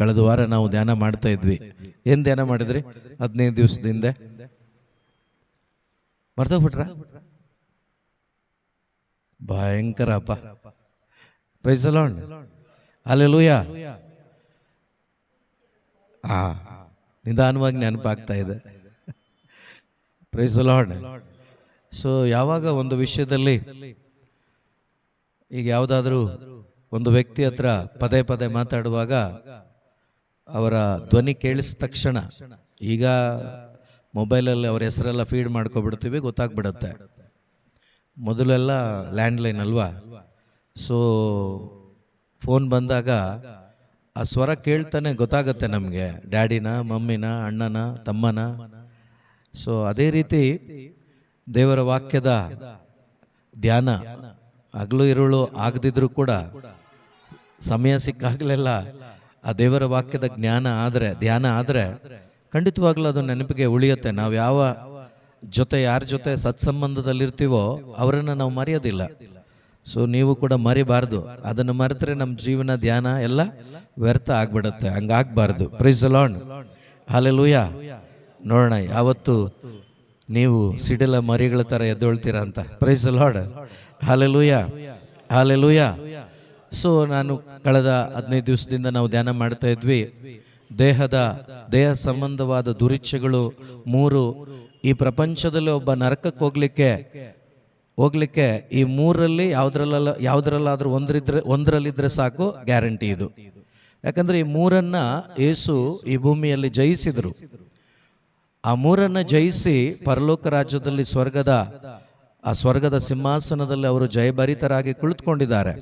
ಕಳೆದ ವಾರ ನಾವು ಧ್ಯಾನ ಮಾಡ್ತಾ ಇದ್ವಿ. ಏನು ಧ್ಯಾನ ಮಾಡಿದ್ರಿ? 15 ದಿವಸದಿಂದ ಮರ್ತೋಗ್ಬಿಟ್ರ? ಭಯಂಕರ ಅಪ್ಪ. Praise the lord, hallelujah. ನಿಧಾನವಾಗಿ ನೆನಪಾಗ್ತಾ ಇದೆ. Praise the Lord. ಸೊ ಯಾವಾಗ ಒಂದು ವಿಷಯದಲ್ಲಿ ಈಗ ಯಾವುದಾದ್ರೂ ಒಂದು ವ್ಯಕ್ತಿ ಹತ್ರ ಪದೇ ಪದೇ ಮಾತಾಡುವಾಗ ಅವರ ಧ್ವನಿ ಕೇಳಿಸಿದ ತಕ್ಷಣ, ಈಗ ಮೊಬೈಲಲ್ಲಿ ಅವ್ರ ಹೆಸರೆಲ್ಲ ಫೀಡ್ ಮಾಡ್ಕೊಬಿಡ್ತೀವಿ, ಗೊತ್ತಾಗ್ಬಿಡುತ್ತೆ. ಮೊದಲೆಲ್ಲ ಲ್ಯಾಂಡ್ಲೈನ್ ಅಲ್ವಾ, ಸೊ ಫೋನ್ ಬಂದಾಗ ಆ ಸ್ವರ ಕೇಳ್ತಾನೆ ಗೊತ್ತಾಗುತ್ತೆ ನಮಗೆ, ಡ್ಯಾಡಿನ, ಮಮ್ಮಿನ, ಅಣ್ಣನ, ತಮ್ಮನ. ಸೊ ಅದೇ ರೀತಿ ದೇವರ ವಾಕ್ಯದ ಧ್ಯಾನ ಹಗಲು ಇರುಳು ಆಗದಿದ್ರೂ ಕೂಡ ಸಮಯ ಸಿಕ್ಕಾಗಲೆಲ್ಲ ಆ ದೇವರ ವಾಕ್ಯದ ಧ್ಯಾನ ಆದರೆ ಖಂಡಿತವಾಗ್ಲೂ ಅದು ನೆನಪಿಗೆ ಉಳಿಯುತ್ತೆ. ನಾವು ಯಾರ ಜೊತೆ ಸತ್ಸಂಬಂಧದಲ್ಲಿರ್ತೀವೋ ಅವರನ್ನು ನಾವು ಮರೆಯೋದಿಲ್ಲ. ಸೊ ನೀವು ಕೂಡ ಮರಿಬಾರ್ದು. ಅದನ್ನು ಮರೆತರೆ ನಮ್ಮ ಜೀವನ ಧ್ಯಾನ ಎಲ್ಲ ವ್ಯರ್ಥ ಆಗ್ಬಿಡುತ್ತೆ. ಹಂಗಾಗಬಾರ್ದು. Praise the lord, hallelujah. ನೋಡೋಣ ಯಾವತ್ತು ನೀವು ಸಿಡಿಲ ಮರಿಗಳ ಥರ ಎದ್ದೇಳ್ತೀರಾ ಅಂತ. Praise the lord, hallelujah, hallelujah. So ನಾನು ಕಳೆದ 15 ದಿವಸದಿಂದ ನಾವು ಧ್ಯಾನ ಮಾಡ್ತಾ ಇದ್ವಿ. ದೇಹ ಸಂಬಂಧವಾದ ದುರಿಚ್ಛೆಗಳು 3. ಈ ಪ್ರಪಂಚದಲ್ಲಿ ಒಬ್ಬ ನರಕಕ್ಕೆ ಹೋಗ್ಲಿಕ್ಕೆ ಈ 3ರಲ್ಲಿ ಯಾವುದರಲ್ಲಾದ್ರೂ ಒಂದರಲ್ಲಿದ್ರೆ ಸಾಕು, ಗ್ಯಾರಂಟಿ ಇದು. ಯಾಕಂದ್ರೆ ಈ 3ಅನ್ನ ಯೇಸು ಈ ಭೂಮಿಯಲ್ಲಿ ಜಯಿಸಿದ್ರು. ಆ 3ಅನ್ನ ಜಯಿಸಿ ಪರಲೋಕ ರಾಜ್ಯದಲ್ಲಿ ಸ್ವರ್ಗದ ಸಿಂಹಾಸನದಲ್ಲಿ ಅವರು ಜಯಭರಿತರಾಗಿ ಕುಳಿತುಕೊಂಡಿದ್ದಾರೆ.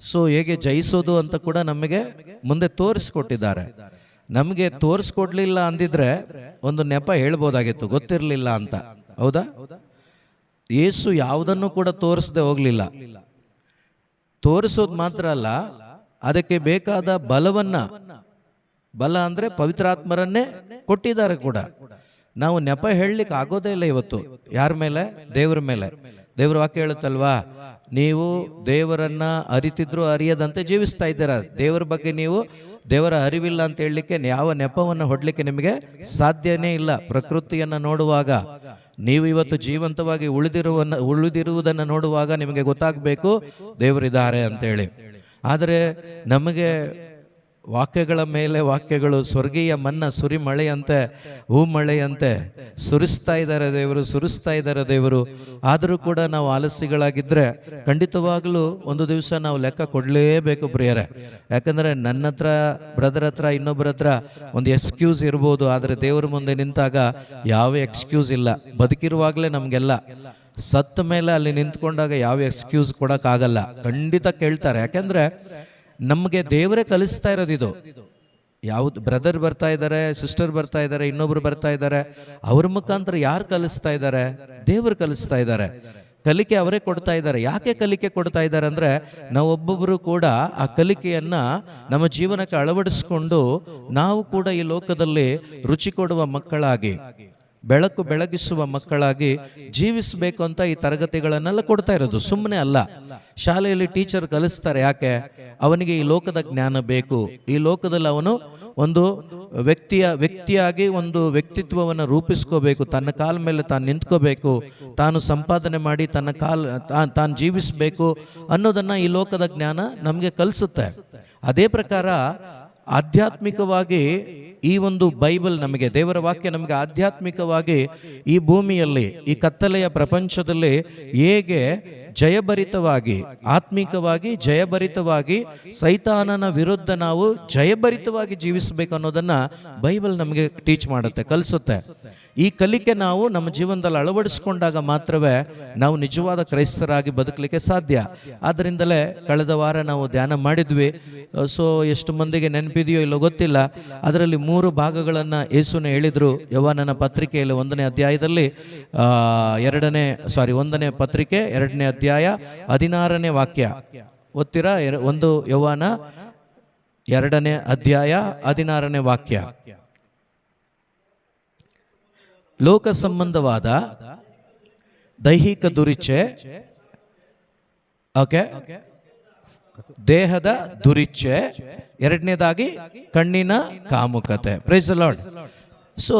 ಸೊ ಹೇಗೆ ಜಯಿಸೋದು ಅಂತ ಕೂಡ ನಮಗೆ ಮುಂದೆ ತೋರಿಸ್ಕೊಟ್ಟಿದ್ದಾರೆ. ನಮಗೆ ತೋರಿಸ್ಕೊಡ್ಲಿಲ್ಲ ಅಂದಿದ್ರೆ ಒಂದು ನೆಪ ಹೇಳ್ಬೋದಾಗಿತ್ತು, ಗೊತ್ತಿರಲಿಲ್ಲ ಅಂತ. ಹೌದಾ? ಯೇಸು ಯಾವುದನ್ನು ಕೂಡ ತೋರಿಸದೆ ಹೋಗ್ಲಿಲ್ಲ. ತೋರಿಸೋದು ಮಾತ್ರ ಅಲ್ಲ, ಅದಕ್ಕೆ ಬೇಕಾದ ಬಲ ಅಂದ್ರೆ ಪವಿತ್ರಾತ್ಮರನ್ನೇ ಕೊಟ್ಟಿದ್ದಾರೆ ಕೂಡ. ನಾವು ನೆಪ ಹೇಳಲಿಕ್ಕೆ ಆಗೋದೇ ಇಲ್ಲ ಇವತ್ತು. ಯಾರ ಮೇಲೆ? ದೇವರ ಮೇಲೆ. ದೇವರ ವಾಕ್ಯ ಹೇಳುತ್ತಲ್ವಾ, ನೀವು ದೇವರನ್ನ ಅರಿತಿದ್ರು ಅರಿಯದಂತೆ ಜೀವಿಸ್ತಾ ಇದ್ದೀರಾ. ದೇವರ ಬಗ್ಗೆ ನೀವು ದೇವರ ಅರಿವಿಲ್ಲ ಅಂತ ಹೇಳಲಿಕ್ಕೆ ಯಾವ ನೆಪವನ್ನು ಹೊಡ್ಲಿಕ್ಕೆ ನಿಮಗೆ ಸಾಧ್ಯನೇ ಇಲ್ಲ. ಪ್ರಕೃತಿಯನ್ನು ನೋಡುವಾಗ, ನೀವು ಇವತ್ತು ಜೀವಂತವಾಗಿ ಉಳಿದಿರುವುದನ್ನು ನೋಡುವಾಗ ನಿಮಗೆ ಗೊತ್ತಾಗಬೇಕು ದೇವರಿದ್ದಾರೆ ಅಂತೇಳಿ. ಆದರೆ ನಮಗೆ ವಾಕ್ಯಗಳ ಮೇಲೆ ವಾಕ್ಯಗಳು, ಸ್ವರ್ಗೀಯ ಮನ್ನ ಸುರಿಮಳೆಯಂತೆ, ಹೂಮಳೆಯಂತೆ ಸುರಿಸ್ತಾ ಇದ್ದಾರೆ ದೇವರು. ಆದರೂ ಕೂಡ ನಾವು ಆಲಸ್ಯಗಳಾಗಿದ್ದರೆ ಖಂಡಿತವಾಗಲೂ ಒಂದು ದಿವಸ ನಾವು ಲೆಕ್ಕ ಕೊಡಲೇಬೇಕು ಪ್ರಿಯರೇ. ಯಾಕಂದರೆ ನನ್ನ ಹತ್ರ, ಬ್ರದರ್ ಹತ್ರ, ಇನ್ನೊಬ್ಬರ ಹತ್ರ ಒಂದು ಎಕ್ಸ್ಕ್ಯೂಸ್ ಇರ್ಬೋದು, ಆದರೆ ದೇವರ ಮುಂದೆ ನಿಂತಾಗ ಯಾವ ಎಕ್ಸ್ಕ್ಯೂಸ್ ಇಲ್ಲ. ಬದುಕಿರುವಾಗಲೇ ನಮಗೆಲ್ಲ, ಸತ್ತ ಮೇಲೆ ಅಲ್ಲಿ ನಿಂತ್ಕೊಂಡಾಗ ಯಾವ ಎಕ್ಸ್ಕ್ಯೂಸ್ ಕೊಡೋಕ್ಕಾಗಲ್ಲ. ಖಂಡಿತ ಕೇಳ್ತಾರೆ. ಯಾಕೆಂದರೆ ನಮಗೆ ದೇವರೇ ಕಲಿಸ್ತಾ ಇರೋದು ಇದು. ಯಾವುದು ಬ್ರದರ್ ಬರ್ತಾ ಇದ್ದಾರೆ, ಸಿಸ್ಟರ್ ಬರ್ತಾ ಇದ್ದಾರೆ, ಇನ್ನೊಬ್ರು ಬರ್ತಾ ಇದ್ದಾರೆ, ಅವ್ರ ಮುಖಾಂತರ ಯಾರು ಕಲಿಸ್ತಾ ಇದ್ದಾರೆ? ದೇವರು ಕಲಿಸ್ತಾ ಇದ್ದಾರೆ. ಕಲಿಕೆ ಅವರೇ ಕೊಡ್ತಾ ಇದ್ದಾರೆ. ಯಾಕೆ ಕಲಿಕೆ ಕೊಡ್ತಾ ಇದ್ದಾರೆ ಅಂದರೆ, ನಾವೊಬ್ಬೊಬ್ಬರು ಕೂಡ ಆ ಕಲಿಕೆಯನ್ನ ನಮ್ಮ ಜೀವನಕ್ಕೆ ಅಳವಡಿಸ್ಕೊಂಡು ನಾವು ಕೂಡ ಈ ಲೋಕದಲ್ಲಿ ರುಚಿ ಕೊಡುವ ಮಕ್ಕಳಾಗಿ, ಬೆಳಗಿಸುವ ಮಕ್ಕಳಾಗಿ ಜೀವಿಸಬೇಕು ಅಂತ ಈ ತರಗತಿಗಳನ್ನೆಲ್ಲ ಕೊಡ್ತಾ ಇರೋದು. ಸುಮ್ಮನೆ ಅಲ್ಲ. ಶಾಲೆಯಲ್ಲಿ ಟೀಚರ್ ಕಲಿಸ್ತಾರೆ. ಯಾಕೆ? ಅವನಿಗೆ ಈ ಲೋಕದ ಜ್ಞಾನ ಬೇಕು. ಈ ಲೋಕದಲ್ಲಿ ಅವನು ಒಂದು ವ್ಯಕ್ತಿಯಾಗಿ ಒಂದು ವ್ಯಕ್ತಿತ್ವವನ್ನು ರೂಪಿಸ್ಕೋಬೇಕು, ತನ್ನ ಕಾಲ ಮೇಲೆ ತಾನು ನಿಂತ್ಕೋಬೇಕು, ತಾನು ಸಂಪಾದನೆ ಮಾಡಿ ತಾನು ಜೀವಿಸಬೇಕು ಅನ್ನೋದನ್ನ ಈ ಲೋಕದ ಜ್ಞಾನ ನಮಗೆ ಕಲಿಸುತ್ತೆ. ಅದೇ ಪ್ರಕಾರ ಆಧ್ಯಾತ್ಮಿಕವಾಗಿ ಈ ಒಂದು ಬೈಬಲ್ ನಮಗೆ, ದೇವರ ವಾಕ್ಯ ನಮಗೆ ಆಧ್ಯಾತ್ಮಿಕವಾಗಿ ಈ ಭೂಮಿಯಲ್ಲಿ, ಈ ಕತ್ತಲೆಯ ಪ್ರಪಂಚದಲ್ಲಿ ಹೇಗೆ ಜಯಭರಿತವಾಗಿ, ಆತ್ಮಿಕವಾಗಿ ಜಯಭರಿತವಾಗಿ, ಸೈತಾನನ ವಿರುದ್ಧ ನಾವು ಜಯಭರಿತವಾಗಿ ಜೀವಿಸಬೇಕು ಅನ್ನೋದನ್ನ ಬೈಬಲ್ ನಮಗೆ ಟೀಚ್ ಮಾಡುತ್ತೆ, ಕಲಿಸುತ್ತೆ. ಈ ಕಲಿಕೆ ನಾವು ನಮ್ಮ ಜೀವನದಲ್ಲಿ ಅಳವಡಿಸ್ಕೊಂಡಾಗ ಮಾತ್ರವೇ ನಾವು ನಿಜವಾದ ಕ್ರೈಸ್ತರಾಗಿ ಬದುಕಲಿಕ್ಕೆ ಸಾಧ್ಯ. ಆದ್ದರಿಂದಲೇ ಕಳೆದ ವಾರ ನಾವು ಧ್ಯಾನ ಮಾಡಿದ್ವಿ. ಸೊ ಎಷ್ಟು ಮಂದಿಗೆ ನೆನಪಿದೆಯೋ ಇಲ್ಲೋ ಗೊತ್ತಿಲ್ಲ, ಅದರಲ್ಲಿ 3 ಭಾಗಗಳನ್ನು ಯೇಸುನೇ ಹೇಳಿದರು. ಯೋಹಾನನ ಪತ್ರಿಕೆಯಲ್ಲಿ 1ನೇ ಅಧ್ಯಾಯದಲ್ಲಿ 1ನೇ ಪತ್ರಿಕೆ 2ನೇ ಅಧ್ಯಾಯ 16ನೇ ವಾಕ್ಯ ಓದ್ತೀರಾ? 1 ಯೋಹಾನ 2ನೇ ಅಧ್ಯಾಯ 16ನೇ ವಾಕ್ಯ. ಲೋಕ ಸಂಬಂಧವಾದ ದೈಹಿಕ ದುರಿಚ್ಛೆ, ಓಕೆ, ದೇಹದ ದುರಿಚ್ಛೆ, ಎರಡನೇದಾಗಿ ಕಣ್ಣಿನ ಕಾಮುಕತೆ. Praise the Lord. ಸೊ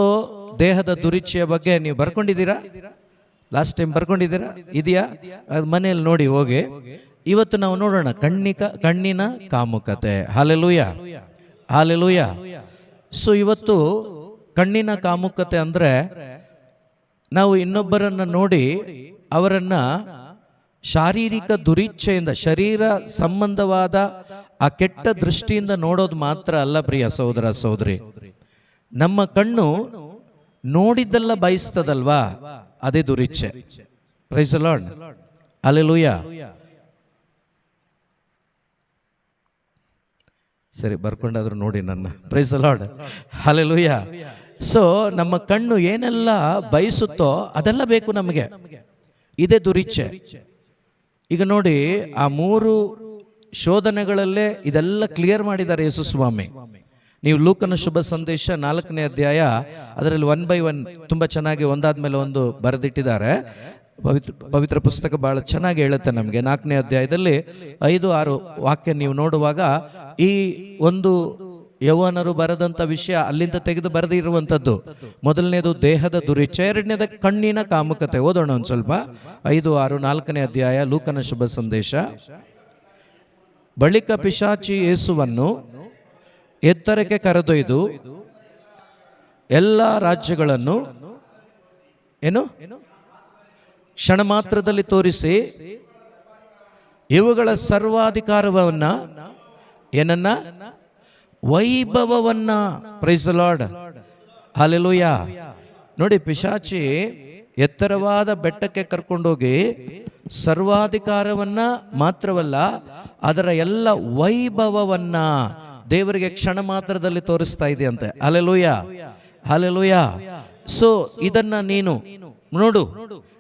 ದೇಹದ ದುರಿಚ್ಛೆಯ ಬಗ್ಗೆ ನೀವು ಬರ್ಕೊಂಡಿದ್ದೀರಾ? Last time ಬರ್ಕೊಂಡಿದ್ದೀರಾ? ಇದೆಯಾ? ಅದು ಮನೆಯಲ್ಲಿ ನೋಡಿ ಹೋಗಿ. ಇವತ್ತು ನಾವು ನೋಡೋಣ ಕಣ್ಣಿನ ಕಾಮುಕತೆ. Hallelujah, hallelujah. ಸೊ ಇವತ್ತು ಕಣ್ಣಿನ ಕಾಮುಕತೆ ಅಂದ್ರೆ ನಾವು ಇನ್ನೊಬ್ಬರನ್ನ ನೋಡಿ ಅವರನ್ನ ಶಾರೀರಿಕ ದುರಿಚ್ಛೆಯಿಂದ, ಶರೀರ ಸಂಬಂಧವಾದ ಆ ಕೆಟ್ಟ ದೃಷ್ಟಿಯಿಂದ ನೋಡೋದು ಮಾತ್ರ ಅಲ್ಲ ಪ್ರಿಯ ಸಹೋದರ ಸಹೋದರಿ. ನಮ್ಮ ಕಣ್ಣು ನೋಡಿದ್ದೆಲ್ಲ ಬಯಸ್ತದಲ್ವಾ, ಅದೇ ದುರಿಚ್ಛೆ. Praise the lord, hallelujah. ಸರಿ, ಬರ್ಕೊಂಡಾದ್ರೂ ನೋಡಿ ನನ್ನ. Praise the lord, hallelujah. So ನಮ್ಮ ಕಣ್ಣು ಏನೆಲ್ಲ ಬಯಸುತ್ತೋ ಅದೆಲ್ಲ ಬೇಕು ನಮಗೆ, ಇದೇ ದುರಿಚ್ಛೆ. ಈಗ ನೋಡಿ, ಆ 3 ಶೋಧನೆಗಳಲ್ಲೇ ಇದೆಲ್ಲ ಕ್ಲಿಯರ್ ಮಾಡಿದ್ದಾರೆ ಯೇಸು ಸ್ವಾಮಿ. ನೀವು ಲೂಕನ ಶುಭ ಸಂದೇಶ 4ನೇ ಅಧ್ಯಾಯ, ಅದರಲ್ಲಿ 1 by 1 ತುಂಬ ಚೆನ್ನಾಗಿ ಒಂದಾದ್ಮೇಲೆ ಒಂದು ಬರೆದಿಟ್ಟಿದ್ದಾರೆ. ಪವಿತ್ರ ಪುಸ್ತಕ ಬಹಳ ಚೆನ್ನಾಗಿ ಹೇಳುತ್ತೆ ನಮಗೆ. 4ನೇ ಅಧ್ಯಾಯದಲ್ಲಿ 5-6 ವಾಕ್ಯ ನೀವು ನೋಡುವಾಗ ಈ ಒಂದು ಯೌವನರು ಬರೆದಂಥ ವಿಷಯ ಅಲ್ಲಿಂದ ತೆಗೆದು ಬರೆದಿರುವಂಥದ್ದು. ಮೊದಲನೇದು ದೇಹದ ದುರಿಚ್ಛೆ, ಎರಡನೇದು ಕಣ್ಣಿನ ಕಾಮುಕತೆ. ಓದೋಣ ಒಂದು ಸ್ವಲ್ಪ. 5-6 4ನೇ ಅಧ್ಯಾಯ ಲೂಕನ ಶುಭ ಸಂದೇಶ. ಬಳಿಕ ಪಿಶಾಚಿ ಯೇಸುವನ್ನು ಎತ್ತರಕ್ಕೆ ಕರೆದೊಯ್ದು ಎಲ್ಲ ರಾಜ್ಯಗಳನ್ನು ಏನು ಕ್ಷಣ ಮಾತ್ರದಲ್ಲಿ ತೋರಿಸಿ ಇವುಗಳ ಸರ್ವಾಧಿಕಾರವನ್ನ, ಏನನ್ನ, ವೈಭವವನ್ನ. Praise the lord, hallelujah. ನೋಡಿ, ಪಿಶಾಚಿ ಎತ್ತರವಾದ ಬೆಟ್ಟಕ್ಕೆ ಕರ್ಕೊಂಡೋಗಿ ಸರ್ವಾಧಿಕಾರವನ್ನ ಮಾತ್ರವಲ್ಲ, ಅದರ ಎಲ್ಲ ವೈಭವವನ್ನ ದೇವರಿಗೆ ಕ್ಷಣ ಮಾತ್ರದಲ್ಲಿ ತೋರಿಸ್ತಾ ಇದೆಯಂತೆ. Hallelujah, hallelujah. ಸೊ ಇದನ್ನ ನೀನು ನೋಡು,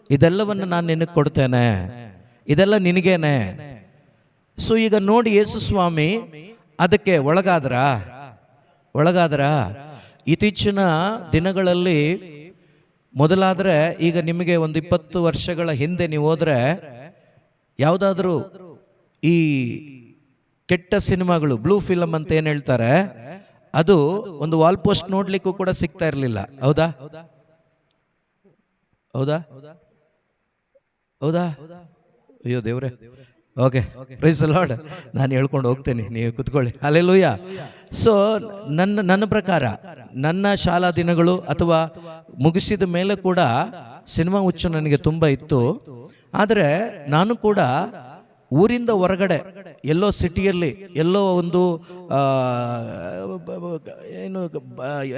ಇದೆಲ್ಲವನ್ನು ನಾನು ನಿನಗೆ ಕೊಡ್ತೇನೆ, ಇದೆಲ್ಲ ನಿನಗೇನೆ. ಸೊ ಈಗ ನೋಡಿ, ಯೇಸು ಸ್ವಾಮಿ ಅದಕ್ಕೆ ಒಳಗಾದ್ರ. ಇತ್ತೀಚಿನ ದಿನಗಳಲ್ಲಿ ಮೊದಲಾದರೆ, ಈಗ ನಿಮಗೆ ಒಂದು 20 ವರ್ಷಗಳ ಹಿಂದೆ ನೀವು ಹೋದ್ರೆ ಯಾವುದಾದ್ರೂ ಈ ಕೆಟ್ಟ ಸಿನಿಮಾಗಳು, ಬ್ಲೂ ಫಿಲಮ್ ಅಂತ ಏನು ಹೇಳ್ತಾರೆ, ಅದು ಒಂದು ವಾಲ್ ಪೋಸ್ಟ್ ನೋಡ್ಲಿಕ್ಕೂ ಕೂಡ ಸಿಗ್ತಾ ಇರಲಿಲ್ಲ. ಹೌದಾ ಹೌದಾ ಹೌದಾ? ಅಯ್ಯೋ ದೇವ್ರೆ. Okay, praise the lord. ನಾನು ಹೇಳ್ಕೊಂಡು ಹೋಗ್ತೇನೆ, ನೀವು ಕುತ್ಕೊಳ್ಳಿ. ಹಲ್ಲೆಲೂಯಾ. ಸೊ ನನ್ನ ಪ್ರಕಾರ ನನ್ನ ಶಾಲಾ ದಿನಗಳು ಅಥವಾ ಮುಗಿಸಿದ ಮೇಲೆ ಕೂಡ ಸಿನಿಮಾ ಹುಚ್ಚು ನನಗೆ ತುಂಬ ಇತ್ತು. ಆದರೆ ನಾನು ಕೂಡ ಊರಿಂದ ಹೊರಗಡೆ ಎಲ್ಲೋ ಸಿಟಿಯಲ್ಲಿ ಎಲ್ಲೋ ಒಂದು ಏನು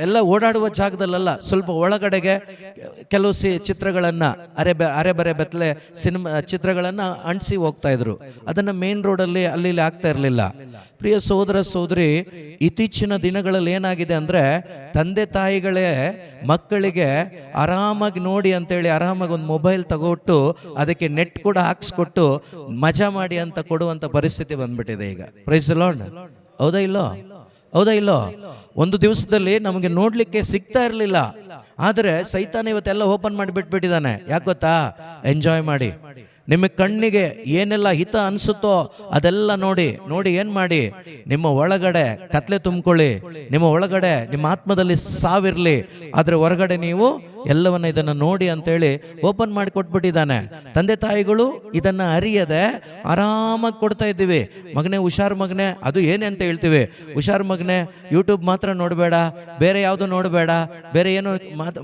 ಎಲ್ಲ ಓಡಾಡುವ ಜಾಗದಲ್ಲ, ಸ್ವಲ್ಪ ಒಳಗಡೆಗೆ ಕೆಲವು ಚಿತ್ರಗಳನ್ನು ಅರೆ ಬೆತ್ತಲೆ ಸಿನಿಮಾ ಚಿತ್ರಗಳನ್ನು ಅಂಟಿಸಿ ಹೋಗ್ತಾ ಇದ್ರು. ಅದನ್ನು ಮೇನ್ ರೋಡಲ್ಲಿ ಅಲ್ಲಿ ಆಗ್ತಾ ಇರಲಿಲ್ಲ. ಪ್ರಿಯ ಸಹೋದರ ಸಹೋದರಿ, ಇತ್ತೀಚಿನ ದಿನಗಳಲ್ಲಿ ಏನಾಗಿದೆ ಅಂದರೆ, ತಂದೆ ತಾಯಿಗಳೇ ಮಕ್ಕಳಿಗೆ ಆರಾಮಾಗಿ ನೋಡಿ ಅಂತೇಳಿ ಆರಾಮಾಗಿ ಒಂದು ಮೊಬೈಲ್ ತಗೊಟ್ಟು ಅದಕ್ಕೆ ನೆಟ್ ಕೂಡ ಹಾಕ್ಸ್ಕೊಟ್ಟು ಮಜಾ ಮಾಡಿ ಅಂತ ಕೊಡುವಂತ ಪರಿಸ್ಥಿತಿ ಬಂದ್ಬಿಟ್ಟಿದೆ ಈಗ. Praise the lord. ಹೌದಾ ಇಲ್ಲೋ? ಹೌದಾ ಇಲ್ಲೋ? ಒಂದು ದಿವಸದಲ್ಲಿ ನಮಗೆ ನೋಡ್ಲಿಕ್ಕೆ ಸಿಗ್ತಾ ಇರಲಿಲ್ಲ, ಆದರೆ ಸೈತಾನ ಇವತ್ತೆಲ್ಲ ಓಪನ್ ಮಾಡಿ ಬಿಟ್ಬಿಟ್ಟಿದ್ದಾನೆ. ಯಾಕೆ ಗೊತ್ತಾ? ಎಂಜಾಯ್ ಮಾಡಿ. ನಿಮಗೆ ಕಣ್ಣಿಗೆ ಏನೆಲ್ಲ ಹಿತ ಅನಿಸುತ್ತೋ ಅದೆಲ್ಲ ನೋಡಿ ಏನ್ ಮಾಡಿ, ನಿಮ್ಮ ಒಳಗಡೆ ಕತ್ಲೆ ತುಂಬಿಕೊಳ್ಳಿ, ನಿಮ್ಮ ಒಳಗಡೆ ನಿಮ್ಮ ಆತ್ಮದಲ್ಲಿ ಸಾವಿರ್ಲಿ, ಆದ್ರೆ ಹೊರಗಡೆ ನೀವು ಎಲ್ಲವನ್ನ ಇದನ್ನ ನೋಡಿ ಅಂತೇಳಿ ಓಪನ್ ಮಾಡಿ ಕೊಟ್ಬಿಟ್ಟಿದ್ದಾನೆ. ತಂದೆ ತಾಯಿಗಳು ಇದನ್ನ ಅರಿಯದೆ ಆರಾಮಾಗಿ ಕೊಡ್ತಾ ಇದ್ದೀವಿ. ಮಗನೇ ಹುಷಾರು ಮಗನೇ, ಅದು ಏನೇ ಅಂತ ಹೇಳ್ತೀವಿ, ಹುಷಾರು ಮಗನೇ, ಯೂಟ್ಯೂಬ್ ಮಾತ್ರ ನೋಡಬೇಡ, ಬೇರೆ ಯಾವುದು ನೋಡಬೇಡ, ಬೇರೆ ಏನು